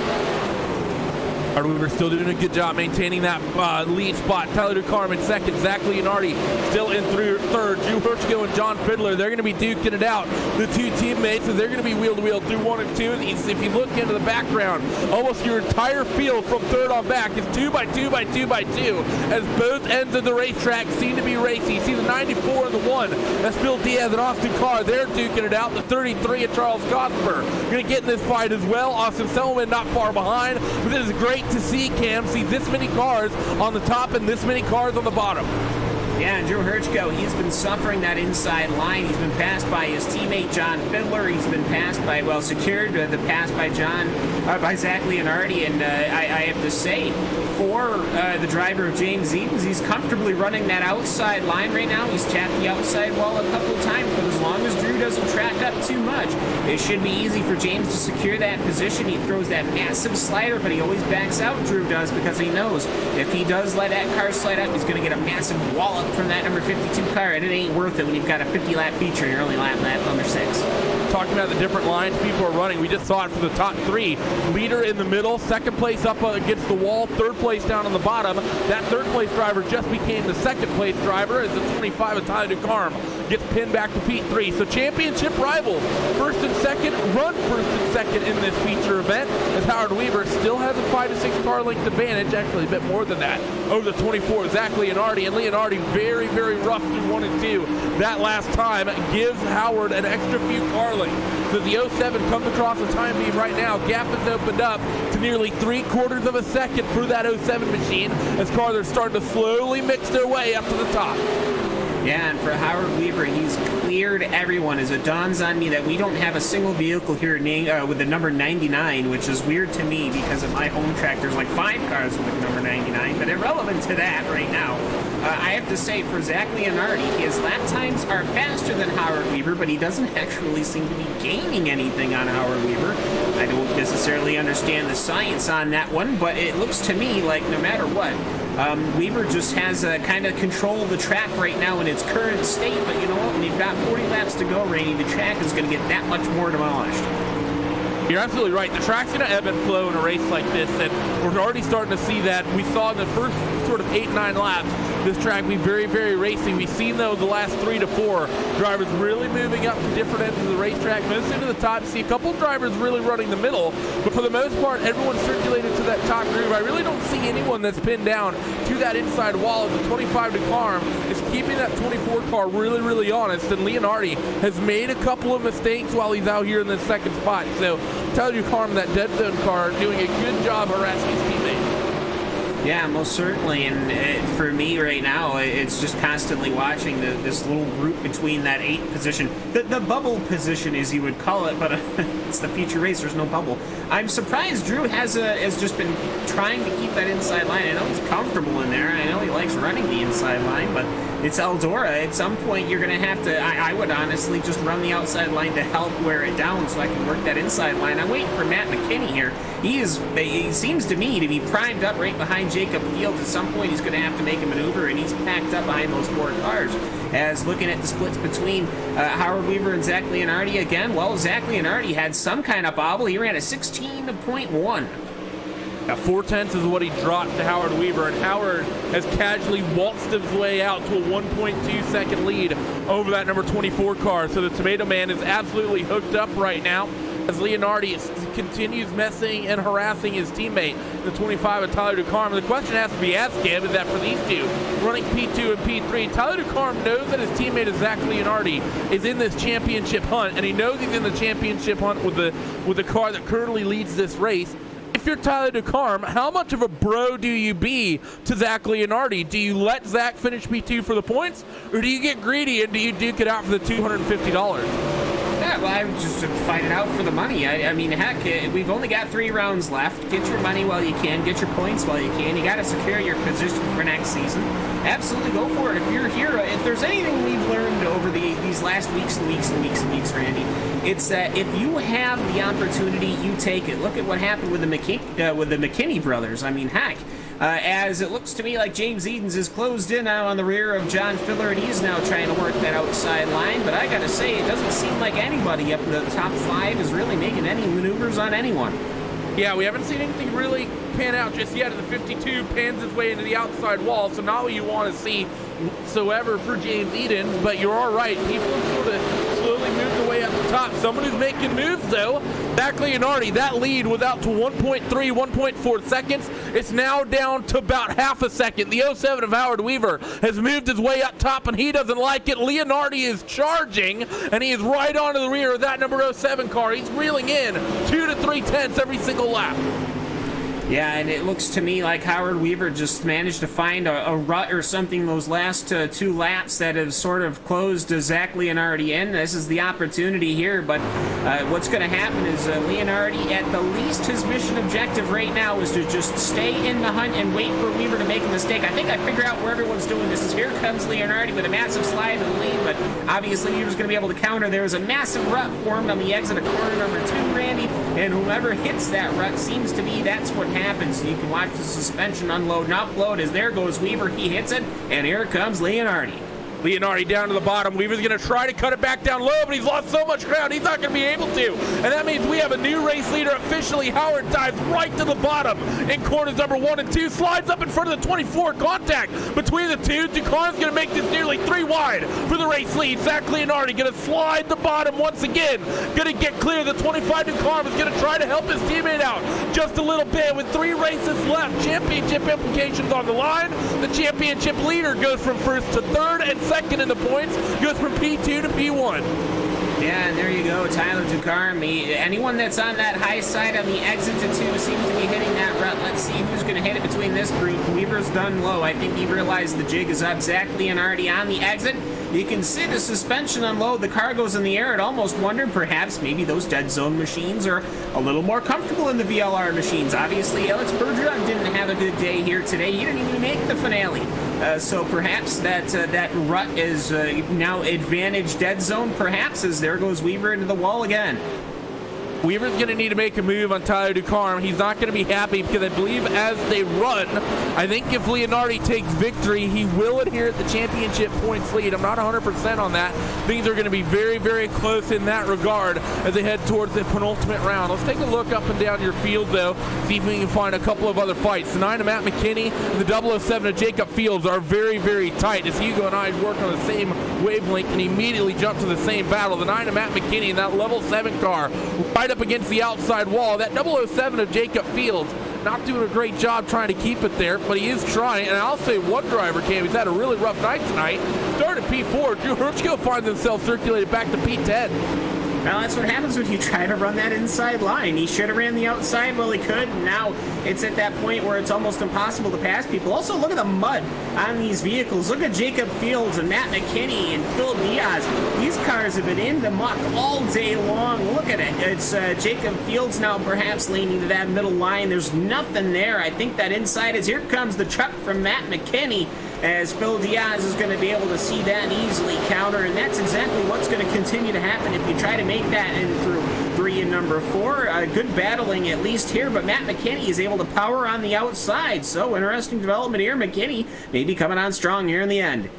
We're still doing a good job maintaining that lead spot. Tyler DeCarm in second. Zach Leonardi still in third. Drew Hirschko and John Fiddler, they're going to be duking it out. The two teammates, they're going to be wheel-to-wheel through 1 and 2. And if you look into the background, almost your entire field from third on back is 2 by 2 by 2 by 2, as both ends of the racetrack seem to be racing. You see the 94 and the 1. That's Phil Diaz and Austin Carr. They're duking it out. The 33 and Charles Gosper going to get in this fight as well. Austin Selman not far behind. But this is great to see, Cam, see this many cars on the top and this many cars on the bottom. Yeah, and Drew Hirschko, he's been suffering that inside line. He's been passed by his teammate John Fiddler. He's been passed by, well, secured the pass by by Zach Leonardi. And I have to say, for the driver of James Edens, he's comfortably running that outside line right now. He's tapped the outside wall a couple of times, but as long as Drew doesn't track up too much, it should be easy for James to secure that position. He throws that massive slider, but he always backs out, Drew does, because he knows if he does let that car slide up, he's going to get a massive wallop from that number 52 car, and it ain't worth it when you've got a 50-lap feature and you're only lap number 6. Talking about the different lines people are running, we just saw it for the top 3. Leader in the middle, second place up against the wall, third place down on the bottom. That third place driver just became the second place driver as the 25 of Tyler DeCarm gets pinned back to P3. So championship rivals, first and second, run first and second in this feature event, as Howard Weaver still has a 5 to 6 car length advantage, actually a bit more than that, over the 24, Zach Leonardi. And Leonardi very, very rough through 1 and 2. That last time gives Howard an extra few car lengths. So the 07 comes across the time beam right now. Gap has opened up to nearly 3/4 of a second for that 07 machine, as cars are starting to slowly mix their way up to the top. Yeah, and for Howard Weaver, he's cleared everyone as it dawns on me that we don't have a single vehicle here with the number 99, which is weird to me because at my home track there's like 5 cars with the number 99, but irrelevant to that right now. I have to say, for Zach Leonardi, his lap times are faster than Howard Weaver, but he doesn't actually seem to be gaining anything on Howard Weaver. I don't necessarily understand the science on that one, but it looks to me like no matter what, Weaver just has kind of control of the track right now in its current state, but you know what? When you've got 40 laps to go, Rainey, the track is going to get that much more demolished. You're absolutely right. The track's going to ebb and flow in a race like this, and we're already starting to see that. We saw in the first sort of 8-9 laps this track be very, very racy. We've seen, though, the last 3 to 4 drivers really moving up to different ends of the racetrack, most into the top. You see a couple of drivers really running the middle, but for the most part, everyone's circulated to that top groove. I really don't see anyone that's pinned down to that inside wall as the 25 DeCarm is keeping that 24 car really, really honest, and Leonardi has made a couple of mistakes while he's out here in the second spot. So Tyler DeCarm, that dead zone car, doing a good job harassing his teammates. Yeah, most certainly, and for me right now, it's just constantly watching this little group between that 8th position, the bubble position as you would call it, but it's the feature race, there's no bubble. I'm surprised Drew has just been trying to keep that inside line. I know he's comfortable in there, I know he likes running the inside line, but it's Eldora. At some point, you're going to have to, I would honestly just run the outside line to help wear it down so I can work that inside line. I'm waiting for Matt McKinney here. He seems to me to be primed up right behind Jacob Fields. At some point, he's going to have to make a maneuver, and he's packed up behind those 4 cars. As looking at the splits between Howard Weaver and Zach Leonardi again, well, Zach Leonardi had some kind of bobble. He ran a 16.1. 4/10 is what he dropped to Howard Weaver, and Howard has casually waltzed his way out to a 1.2 second lead over that number 24 car. So the Tomato Man is absolutely hooked up right now as Leonardi continues messing and harassing his teammate, the 25 of Tyler DeCarm. The question has to be asked, Gab, is that for these two, running P2 and P3, Tyler DeCarm knows that his teammate is Zach Leonardi is in this championship hunt, and he knows he's in the championship hunt with the car that currently leads this race. If you're Tyler DeCarm, how much of a bro do you be to Zach Leonardi? Do you let Zach finish P2 for the points, or do you get greedy and do you duke it out for the $250? Yeah, well, I would just fight it out for the money. I mean, heck, we've only got 3 rounds left. Get your money while you can. Get your points while you can. You got to secure your position for next season. Absolutely go for it. If you're here, if there's anything we've learned over these last weeks and weeks and weeks and weeks, Randy, it's that if you have the opportunity, you take it. Look at what happened with the McKinney brothers. I mean, heck, as it looks to me like James Edens is closed in now on the rear of John Fiddler, and he's now trying to work that outside line. But I gotta say, it doesn't seem like anybody up in the top 5 is really making any maneuvers on anyone. Yeah, we haven't seen anything really pan out just yet, and the 52 pans his way into the outside wall, so not what you want to see whatsoever for James Eden, but you're all right. People have sort of slowly moved their way up the top. Someone who's making moves, though, Zach Leonardi. That lead was out to 1.3, 1.4 seconds. It's now down to about half a second. The 07 of Howard Weaver has moved his way up top, and he doesn't like it. Leonardi is charging, and he is right onto the rear of that number 07 car. He's reeling in 2 to 3 tenths every single lap. Yeah, and it looks to me like Howard Weaver just managed to find a rut or something those last 2 laps that have sort of closed Zach Leonardi in. This is the opportunity here, but what's going to happen is Leonardi, at the least, his mission objective right now is to just stay in the hunt and wait for Weaver to make a mistake. I think I figure out where everyone's doing this. Is here comes Leonardi with a massive slide to the lead, but obviously Weaver's going to be able to counter. There's a massive rut formed on the exit of corner number 2, Randy, and whoever hits that rut seems to be that's what happens. You can watch the suspension unload and upload as there goes Weaver. He hits it, and here comes Leonardi. Leonardi down to the bottom. Weaver's going to try to cut it back down low, but he's lost so much ground, he's not going to be able to. And that means we have a new race leader officially. Howard dives right to the bottom in corners number 1 and 2, slides up in front of the 24. Contact between the two. Ducar's going to make this nearly 3 wide for the race lead. Zach Leonardi going to slide the bottom once again. Going to get clear. The 25 Ducar is going to try to help his teammate out just a little bit with 3 races left. Championship implications on the line. The championship leader goes from first to third, and second in the points goes from P2 to P1. Yeah, and there you go, Tyler Ducar. Anyone that's on that high side on the exit to 2 seems to be hitting that rut. Let's see who's going to hit it between this group. Weaver's done low. I think he realized the jig is up. Zach Leonardi on the exit. You can see the suspension unload. The car goes in the air. I'd almost wondered perhaps maybe those dead zone machines are a little more comfortable than the VLR machines. Obviously, Alex Bergeron didn't have a good day here today. He didn't even make the finale. So perhaps that rut is now advantage dead zone, perhaps, as there goes Weaver into the wall again. Weaver's going to need to make a move on Tyler Ducar. He's not going to be happy because I believe as they run, I think if Leonardi takes victory, he will adhere to the championship points lead. I'm not 100% on that. Things are going to be very, very close in that regard as they head towards the penultimate round. Let's take a look up and down your field, though, see if we can find a couple of other fights. The 9 of Matt McKinney and the 007 of Jacob Fields are very, very tight as Hugo and I work on the same wavelength and immediately jump to the same battle. The 9 of Matt McKinney in that level 7 car right up against the outside wall. That 007 of Jacob Fields not doing a great job trying to keep it there, but he is trying. And I'll say one driver, Cam, he's had a really rough night tonight. Started P4. Drew Hirschko finds himself circulated back to P10. Well, that's what happens when you try to run that inside line. He should have ran the outside while he could. Now it's at that point where it's almost impossible to pass people. Also, look at the mud on these vehicles. Look at Jacob Fields and Matt McKinney and Phil Diaz. These cars have been in the muck all day long. Look at it. It's Jacob Fields now perhaps leaning to that middle line. There's nothing there. I think that inside is, here comes the truck from Matt McKinney, as Phil Diaz is going to be able to see that easily counter, and that's exactly what's going to continue to happen if you try to make that in through 3 and number 4. Good battling at least here, but Matt McKinney is able to power on the outside, so interesting development here. McKinney maybe coming on strong here in the end.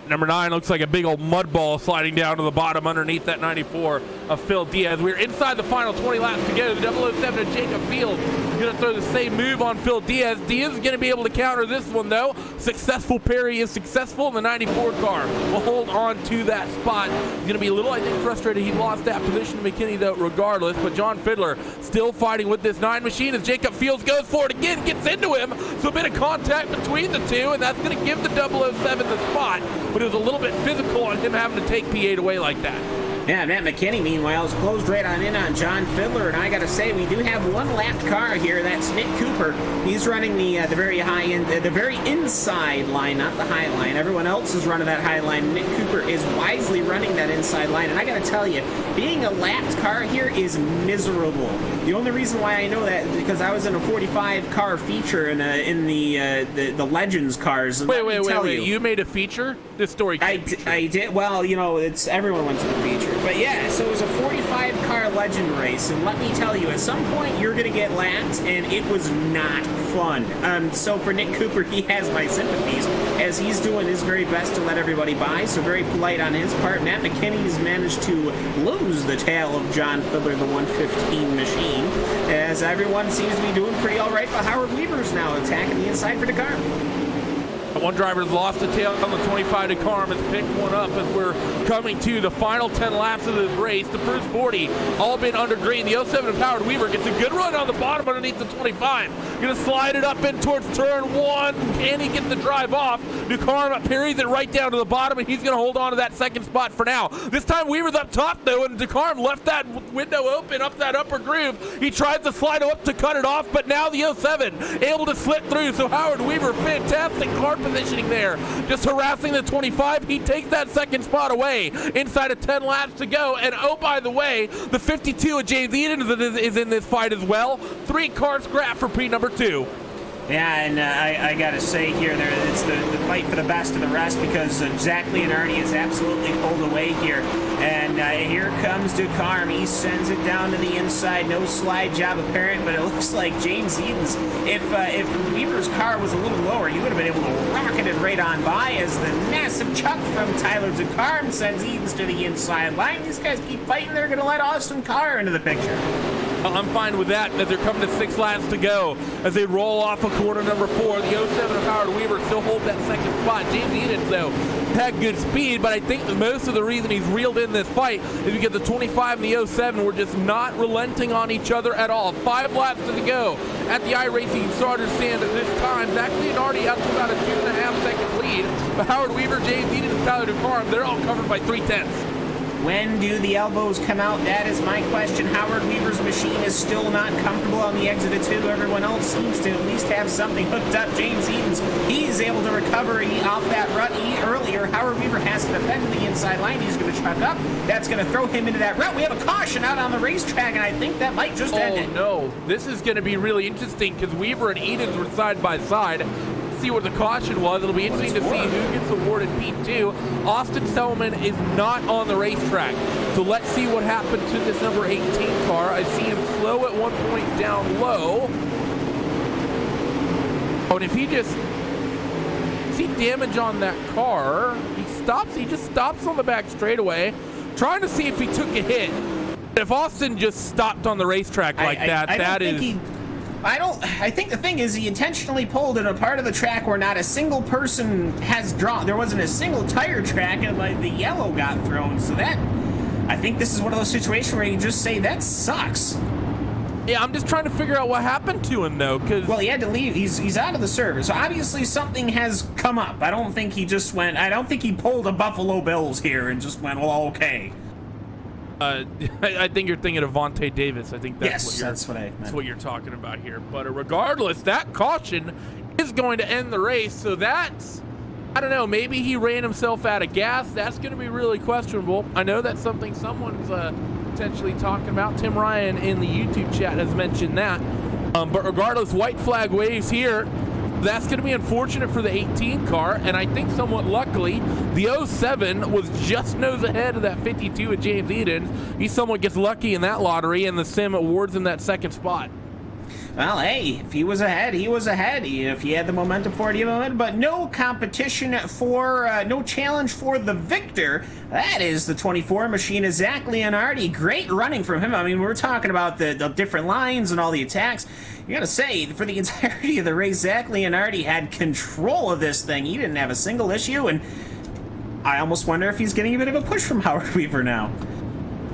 Number 9 looks like a big old mud ball sliding down to the bottom underneath that 94 of Phil Diaz. We're inside the final 20 laps to go. The 007 of Jacob Fields is going to throw the same move on Phil Diaz. Diaz is going to be able to counter this one, though. Successful parry is successful, and the 94 car will hold on to that spot. He's going to be a little, I think, frustrated. He lost that position to McKinney, though, regardless. But John Fiddler still fighting with this 9 machine as Jacob Fields goes for it again, gets into him. So a bit of contact between the two, and that's going to give the 007 the spot. But it was a little bit physical on him having to take P8 away like that. Yeah, Matt McKinney, meanwhile, is closed right on in on John Fiddler, and I got to say, we do have one lapped car here. That's Nick Cooper. He's running the very high end, the very inside line, not the high line. Everyone else is running that high line. Nick Cooper is wisely running that inside line, and I got to tell you, being a lapped car here is miserable. The only reason why I know that is because I was in a 45 car feature in the Legends cars. And wait! You made a feature? This story. I did. Well, you know, it's everyone went to the feature. But yeah, so it was a 45 5-car legend race, and let me tell you, at some point you're going to get lapped, and it was not fun. So for Nick Cooper, he has my sympathies, as he's doing his very best to let everybody by, so very polite on his part. Matt McKinney's managed to lose the tail of John Fiddler, the 115 machine, as everyone seems to be doing pretty all right, but Howard Weaver's now attacking the inside for Dakar. One driver's lost the tail on the 25 to Carm has picked one up as we're coming to the final 10 laps of this race. The first 40 all been under green. The 07 of Howard Weaver gets a good run on the bottom underneath the 25. Gonna slide it up in towards turn 1. Can he get the drive off? DeCarm parries it right down to the bottom, and he's gonna hold on to that second spot for now. This time Weaver's up top though, and DeCarm left that window open up that upper groove. He tries to slide up to cut it off, but now the 07 able to slip through. So Howard Weaver, fantastic car positioning there, just harassing the 25. He takes that second spot away inside of 10 laps to go. And oh, by the way, the 52 of James Eden is in this fight as well. 3-car scrap for P number 2. Yeah, and I gotta say here, it's the fight for the best of the rest, because Zach Leonardi is absolutely pulled away here. And here comes DeCarm. He sends it down to the inside. No slide job apparent, but it looks like James Eden's, if Weaver's car was a little lower, you would have been able to rocket it right on by, as the massive chuck from Tyler DeCarm sends Edens to the inside line. These guys keep fighting. They're going to let Austin Carr into the picture. I'm fine with that, as they're coming to 6 laps to go. As they roll off of corner number 4, the 07 of Howard Weaver still holds that second spot. James Edens, though, had good speed, but I think that most of the reason he's reeled in this fight is because the 25 and the 07 were just not relenting on each other at all. 5 laps to go at the iRacing starter stand at this time. Zach Leonardi out to about a 2.5 second lead, but Howard Weaver, James Edens, Tyler DeCarm, they're all covered by 3/10. When do the elbows come out? That is my question. Howard Weaver's machine is still not comfortable on the exit of 2. Everyone else seems to at least have something hooked up. James Edens, he's able to recover off that rut earlier. Howard Weaver has to defend to the inside line. He's going to truck up. That's going to throw him into that rut. We have a caution out on the racetrack, and I think that might just end it. Oh, no. This is going to be really interesting, because Weaver and Edens were side by side. See what the caution was. It'll be interesting to see who gets awarded P2. Austin Selman is not on the racetrack, so let's see what happened to this number 18 car. I see him slow at one point down low. Oh, and if he just see damage on that car, he just stops on the back straightaway, trying to see if he took a hit. If Austin just stopped on the racetrack like that, I think the thing is he intentionally pulled in a part of the track where not a single person has drawn. There wasn't a single tire track, and like the yellow got thrown. So that, I think this is one of those situations where you just say, that sucks. Yeah, I'm just trying to figure out what happened to him, though, because... Well, he had to leave. He's out of the service. So obviously something has come up. I don't think he just went... I don't think he pulled a Buffalo Bills here and just went, well, okay. I think you're thinking of Vontae Davis. I think that's what I meant. That's what you're talking about here. But regardless, that caution is going to end the race. So that's, I don't know, maybe he ran himself out of gas. That's going to be really questionable. I know that's something someone's potentially talking about. Tim Ryan in the YouTube chat has mentioned that. But regardless, white flag waves here. That's going to be unfortunate for the 18 car, and I think somewhat luckily, the 07 was just nose ahead of that 52 of James Eden. He somewhat gets lucky in that lottery, and the sim awards him that second spot. Well, hey, if he was ahead, he was ahead. If he had the momentum for it, he had but no competition for, no challenge for the victor. That is the 24 machine of Zach Leonardi. Great running from him. I mean, we're talking about the different lines and all the attacks. You gotta say, for the entirety of the race, Zach Leonardi had control of this thing. He didn't have a single issue, and I almost wonder if he's getting a bit of a push from Howard Weaver now.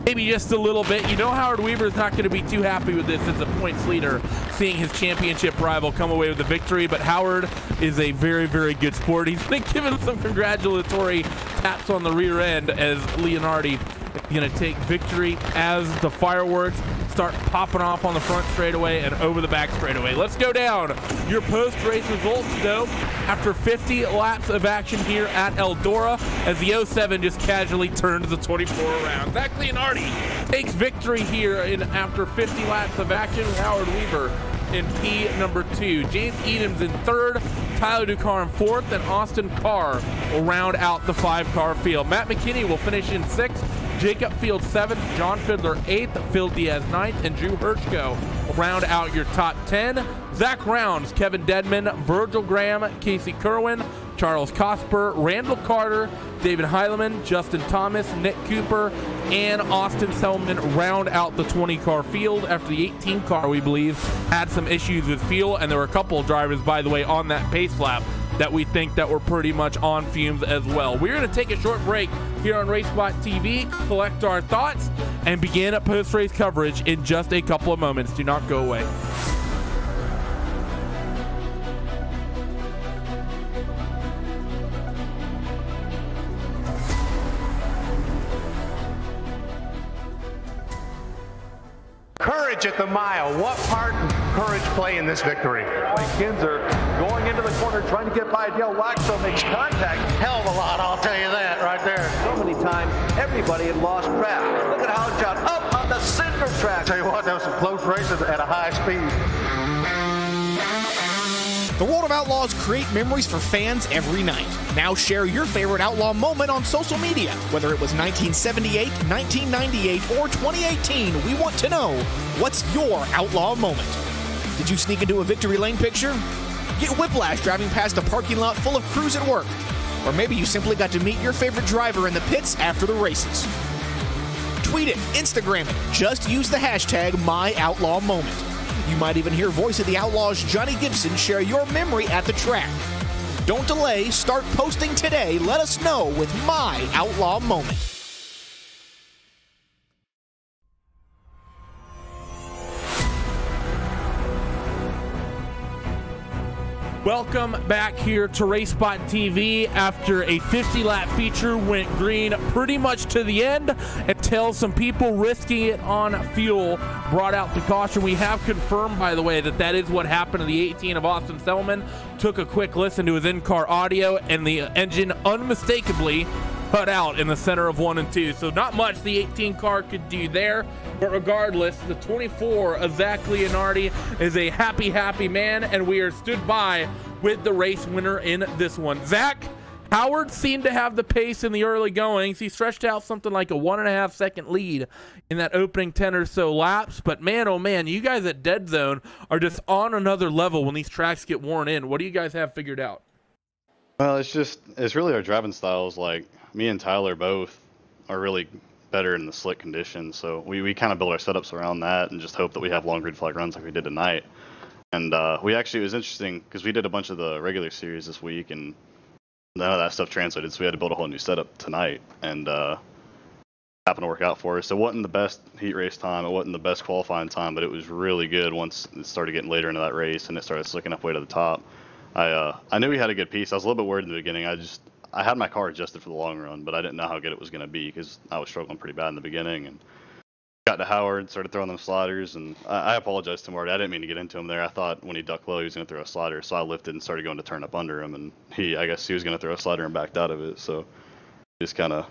Maybe just a little bit. You know, Howard Weaver's not going to be too happy with this as a points leader, seeing his championship rival come away with the victory, but Howard is a very, very good sport. He's going to give him some congratulatory taps on the rear end as Leonardi is going to take victory as the fireworks start popping off on the front straightaway and over the back straightaway. Let's go down your post-race results, though, after 50 laps of action here at Eldora, as the 07 just casually turns the 24 around. Zach Leonardi takes victory here after 50 laps of action with Howard Weaver in P number 2. James Edens in 3rd, Tyler DeCarr in 4th, and Austin Carr will round out the 5-car field. Matt McKinney will finish in 6th. Jacob Field 7th, John Fiddler 8th, Phil Diaz 9th, and Drew Hirschko round out your top 10. Zach Rounds, Kevin Dedman, Virgil Graham, Casey Kerwin, Charles Cosper, Randall Carter, David Heileman, Justin Thomas, Nick Cooper, and Austin Selman round out the 20-car field after the 18-car, we believe, had some issues with fuel, and there were a couple of drivers, by the way, on that pace lap that we think that were pretty much on fumes as well. We're going to take a short break here on RaceSpot TV, collect our thoughts, and begin post-race coverage in just a couple of moments. Do not go away. Courage at the mile. What part did courage play in this victory? Kinzer going into the corner, trying to get by Del Waxo, makes contact. Hell of a lot, I'll tell you that right there. So many times, everybody had lost track. Look at how it shot up on the center track. Tell you what, that was some close races at a high speed. The World of Outlaws create memories for fans every night. Now share your favorite Outlaw moment on social media. Whether it was 1978, 1998, or 2018, we want to know, what's your Outlaw moment? Did you sneak into a victory lane picture? Get whiplash driving past a parking lot full of crews at work? Or maybe you simply got to meet your favorite driver in the pits after the races. Tweet it, Instagram it, just use the hashtag #MyOutlawMoment. You might even hear Voice of the Outlaws Johnny Gibson share your memory at the track. Don't delay, start posting today. Let us know with My Outlaw Moment. Welcome back here to RaceSpot TV after a 50-lap feature went green pretty much to the end until some people risking it on fuel brought out the caution. We have confirmed, by the way, that that is what happened to the 18 of Austin Selman. Took a quick listen to his in-car audio, and the engine unmistakably cut out in the center of 1 and 2. So not much the 18 car could do there. But regardless, the 24 of Zach Leonardi is a happy, happy man, and we are stood by with the race winner in this one. Zach, Howard seemed to have the pace in the early goings. He stretched out something like a 1.5 second lead in that opening 10 or so laps. But man, oh man, you guys at Dead Zone are just on another level when these tracks get worn in. What do you guys have figured out? Well, it's really our driving styles. Like, me and Tyler both are really better in the slick conditions, so we kind of build our setups around that and just hope that we have long green flag runs like we did tonight. And it was interesting because we did a bunch of the regular series this week and none of that stuff translated, so we had to build a whole new setup tonight, and happened to work out for us. It wasn't the best heat race time, it wasn't the best qualifying time, but it was really good once it started getting later into that race and it started slicking up way to the top. I knew we had a good piece. I was a little bit worried in the beginning. I had my car adjusted for the long run, but I didn't know how good it was going to be because I was struggling pretty bad in the beginning. And got to Howard, started throwing them sliders, and I apologize to Marty. I didn't mean to get into him there. I thought when he ducked low, he was going to throw a slider, so I lifted and started going to turn up under him, and I guess he was going to throw a slider and backed out of it. So just kind of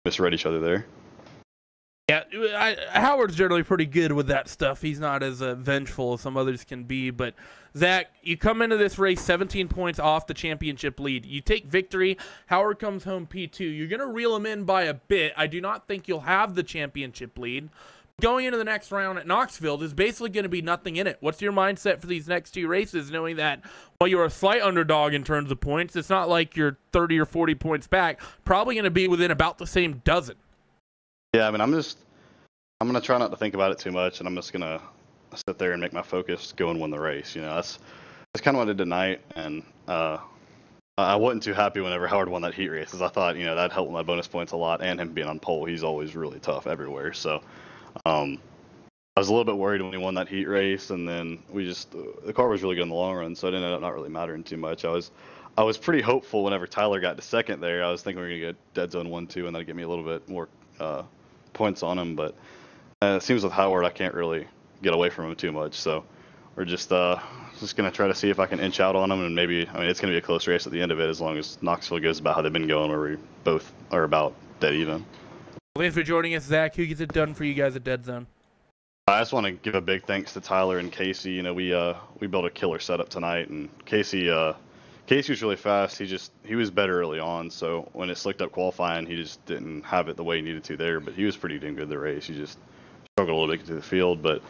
misread each other there. Yeah, Howard's generally pretty good with that stuff. He's not as vengeful as some others can be. But, Zach, you come into this race 17 points off the championship lead. You take victory. Howard comes home P2. You're going to reel him in by a bit. I do not think you'll have the championship lead. Going into the next round at Knoxville, there's basically going to be nothing in it. What's your mindset for these next two races, knowing that while you're a slight underdog in terms of points, it's not like you're 30 or 40 points back. Probably going to be within about the same dozen. Yeah, I mean, I'm going to try not to think about it too much, and I'm just going to sit there and make my focus go and win the race. You know, that's kind of what I did tonight, and I wasn't too happy whenever Howard won that heat race, because I thought, you know, that helped with my bonus points a lot, and him being on pole. He's always really tough everywhere, so I was a little bit worried when he won that heat race, and then the car was really good in the long run, so it ended up not really mattering too much. I was pretty hopeful whenever Tyler got to second there. I was thinking we were going to get Dead Zone 1-2, and that'd give me a little bit more points on him, but it seems with Howard I can't really get away from him too much, so we're just going to try to see if I can inch out on him, and maybe, I mean, it's going to be a close race at the end of it as long as Knoxville goes about how they've been going, where we both are about dead even. Thanks for joining us, Zach. Who gets it done for you guys at Dead Zone? I just want to give a big thanks to Tyler and Casey. You know, we built a killer setup tonight, and Casey Casey was really fast. He was better early on. So when it slicked up qualifying, he just didn't have it the way he needed to there. But he was pretty damn good the race. He just struggled a little bit to the field. But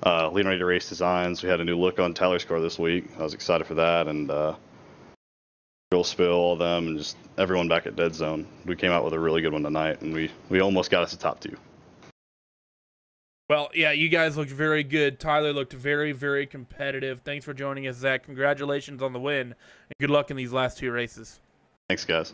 Leonardo Race Designs, we had a new look on Tyler's car this week. I was excited for that. And Bill Spill, all of them, and just everyone back at Dead Zone. We came out with a really good one tonight, and we almost got us a top 2. Well, yeah, you guys looked very good. Tyler looked very, very competitive. Thanks for joining us, Zach. Congratulations on the win, and good luck in these last 2 races. Thanks, guys.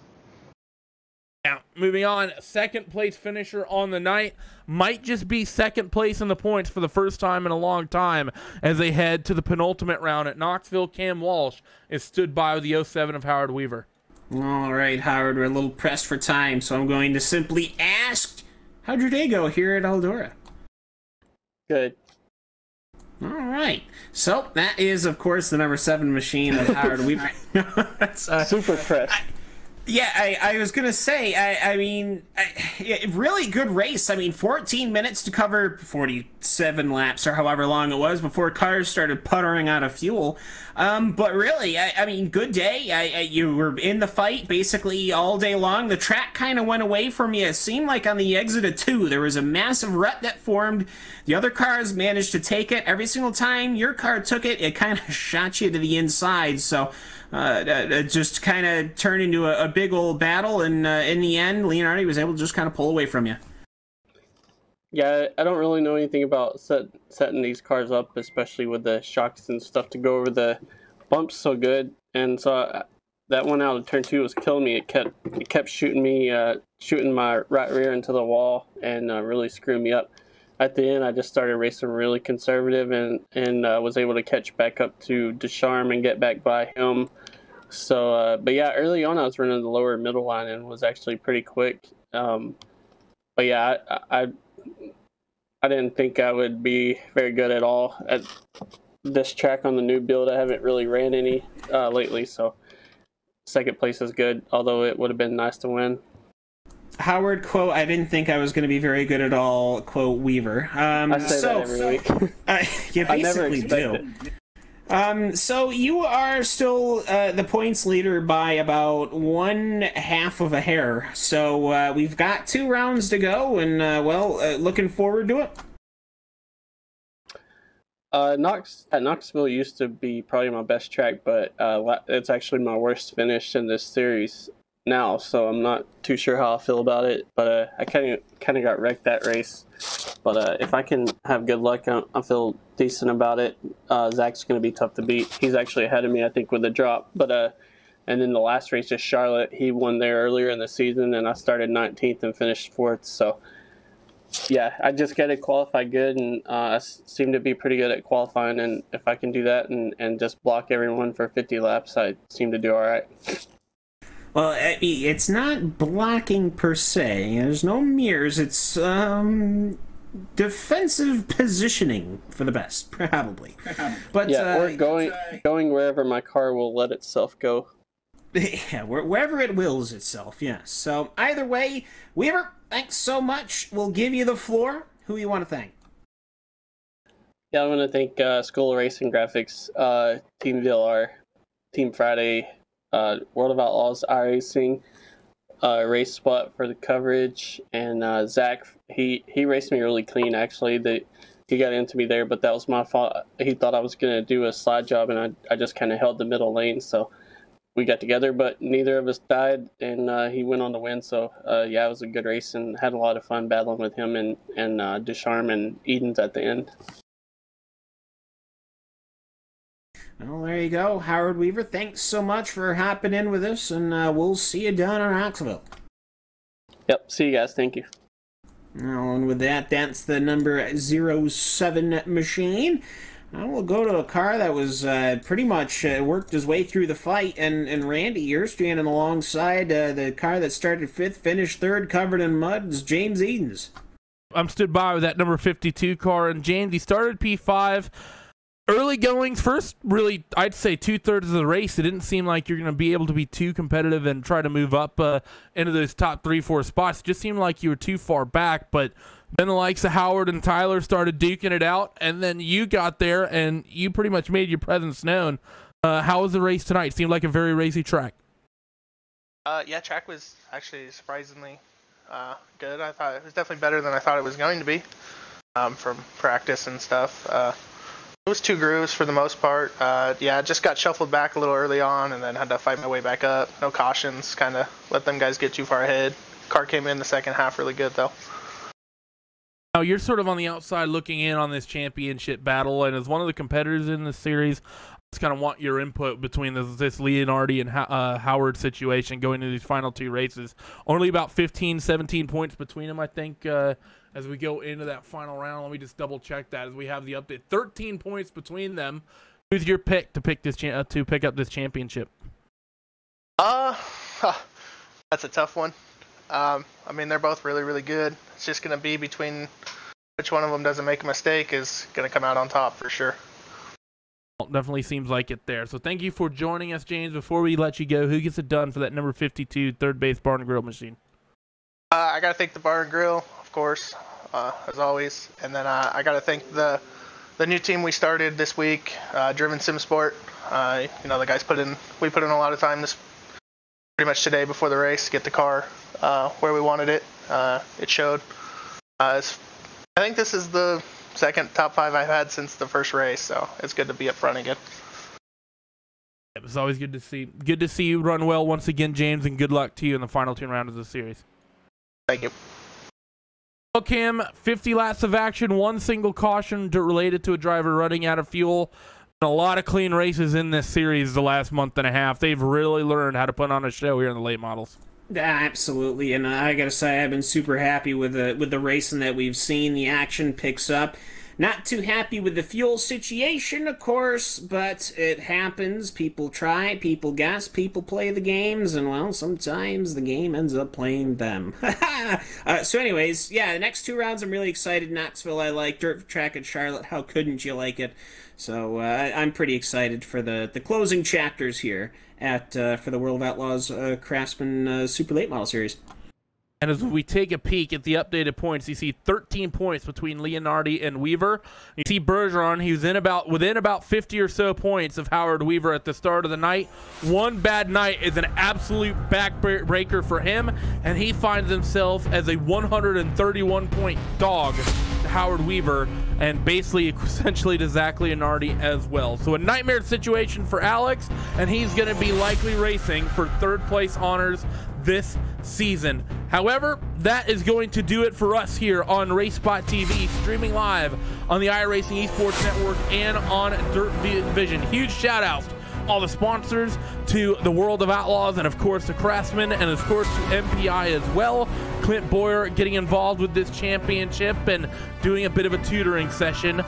Now, moving on, second place finisher on the night might just be second place in the points for the first time in a long time as they head to the penultimate round at Knoxville. Cam Walsh is stood by with the 07 of Howard Weaver. All right, Howard, we're a little pressed for time, so I'm going to simply ask, how'd your day go here at Eldora? Good. All right. So that is, of course, the number 7 machine of Howard Weaver. That's super pressed. I was going to say, I mean, really good race. I mean, 14 minutes to cover 47 laps or however long it was before cars started puttering out of fuel. But really, I mean, good day. You were in the fight basically all day long. The track kind of went away from you. It seemed like on the exit of 2, there was a massive rut that formed. The other cars managed to take it. Every single time your car took it, it kind of shot you to the inside. So it just kind of turned into a big old battle, and in the end, Leonardo was able to just kind of pull away from you. Yeah, I don't really know anything about setting these cars up, especially with the shocks and stuff to go over the bumps so good. And so that one out of turn 2 was killing me. It kept shooting me, shooting my right rear into the wall, and really screwed me up. At the end, I just started racing really conservative and was able to catch back up to Descharme and get back by him. So, but yeah, early on I was running the lower middle line and was actually pretty quick. But yeah, I didn't think I would be very good at all at this track on the new build. I haven't really ran any lately, so second place is good, although it would have been nice to win. Howard, quote, I didn't think I was going to be very good at all, quote, Weaver. I say that every week. You basically do. So you are still the points leader by about 1/2 of a hair. So we've got 2 rounds to go, and looking forward to it. Knoxville used to be probably my best track, but it's actually my worst finish in this series now, so I'm not too sure how I feel about it. But I kind of got wrecked that race. But if I can have good luck, I feel decent about it. Zach's going to be tough to beat. He's actually ahead of me, I think, with the drop. But and then the last race is Charlotte. He won there earlier in the season, and I started 19th and finished 4th. So yeah, I just got to qualify good, and I seem to be pretty good at qualifying. And if I can do that and just block everyone for 50 laps, I seem to do all right. Well, it's not blocking per se. There's no mirrors. It's defensive positioning for the best, probably. But yeah, or going wherever my car will let itself go. Yeah, wherever it wills itself. Yes. So either way, Weaver, thanks so much. We'll give you the floor. Who you want to thank? Yeah, I want to thank School of Racing Graphics, Team VLR, Team Friday, World of Outlaws, iRacing, Race Spot for the coverage, and Zach, he raced me really clean, actually. He got into me there, but that was my fault. He thought I was going to do a slide job, and I just kind of held the middle lane, so we got together, but neither of us died, and he went on to win. So yeah, it was a good race, and had a lot of fun battling with him and Descharme and Edens at the end. Well, there you go, Howard Weaver. Thanks so much for hopping in with us, and we'll see you down in Knoxville. Yep, see you guys. Thank you. Well, and with that, that's the number 07 machine. We'll go to a car that was pretty much worked his way through the fight, and Randy, you're standing alongside the car that started 5th, finished 3rd, covered in mud. It's James Edens. I'm stood by with that number 52 car, and James, he started P5. Early goings, first, really, I'd say 2/3 of the race, it didn't seem like you're going to be able to be too competitive and try to move up into those top 3-4 spots. It just seemed like you were too far back, but then the likes of Howard and Tyler started duking it out, and then you got there, and you pretty much made your presence known. How was the race tonight? Seemed like a very racy track. Yeah, track was actually surprisingly good. I thought it was definitely better than I thought it was going to be from practice and stuff. It was 2 grooves for the most part. Yeah, just got shuffled back a little early on and then had to fight my way back up. No cautions, kind of let them guys get too far ahead. Car came in the second half really good, though. Now, you're sort of on the outside looking in on this championship battle, and as one of the competitors in this series, I just kind of want your input between this Leonardi and Howard situation going into these final 2 races. Only about 15, 17 points between them, I think, as we go into that final round. Let me just double-check that as we have the update. 13 points between them. Who's your pick to pick up this championship? That's a tough one. I mean, they're both really, really good. It's just going to be between which one of them doesn't make a mistake is going to come out on top for sure. Well, definitely seems like it there. So thank you for joining us, James. Before we let you go, who gets it done for that number 52 third base bar and grill machine? I got to thank the bar and grill, of course, as always. And then I got to thank the new team we started this week, Driven Sim Sport. You know, the guys we put in a lot of time pretty much today before the race to get the car where we wanted it. It showed. I think this is the second top 5 I've had since the first race, so it's good to be up front again. It's always good to see you run well once again, James, and good luck to you in the final 2 rounds of the series. Thank you. Well, Cam, 50 laps of action, 1 single caution related to a driver running out of fuel. A lot of clean races in this series the last month and a half. They've really learned how to put on a show here in the late models. Absolutely, and I gotta say I've been super happy with the racing that we've seen. The action picks up. Not too happy with the fuel situation, of course, but it happens. People try, people guess, people play the games, and, well, sometimes the game ends up playing them. So anyways, yeah, the next 2 rounds I'm really excited. Knoxville I like, dirt track at Charlotte, how couldn't you like it? So I'm pretty excited for the closing chapters here for the World of Outlaws Craftsman Super Late Model Series. And as we take a peek at the updated points, you see 13 points between Leonardi and Weaver. You see Bergeron, he was within about 50 or so points of Howard Weaver at the start of the night. One bad night is an absolute backbreaker for him, and he finds himself as a 131-point dog to Howard Weaver, and basically essentially to Zach Leonardi as well. So a nightmare situation for Alex, and he's going to be likely racing for 3rd place honors this season. However, that is going to do it for us here on RaceSpot TV, streaming live on the iRacing Esports Network and on Dirt Vision. Huge shout outs to all the sponsors, to the World of Outlaws, and of course to Craftsman, and of course to MPI as well. Clint Boyer getting involved with this championship and doing a bit of a tutoring session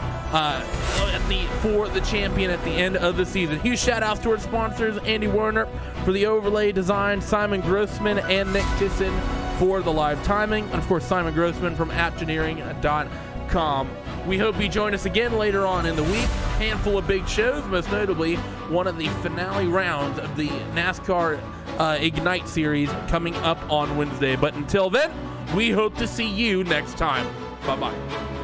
for the champion at the end of the season. Huge shout outs to our sponsors, Andy Werner for the overlay design, Simon Grossman and Nick Tisson for the live timing, and of course Simon Grossman from apgenering.com. We hope you join us again later on in the week. A handful of big shows, most notably one of the finale rounds of the NASCAR Ignite series coming up on Wednesday. But until then, we hope to see you next time. Bye-bye.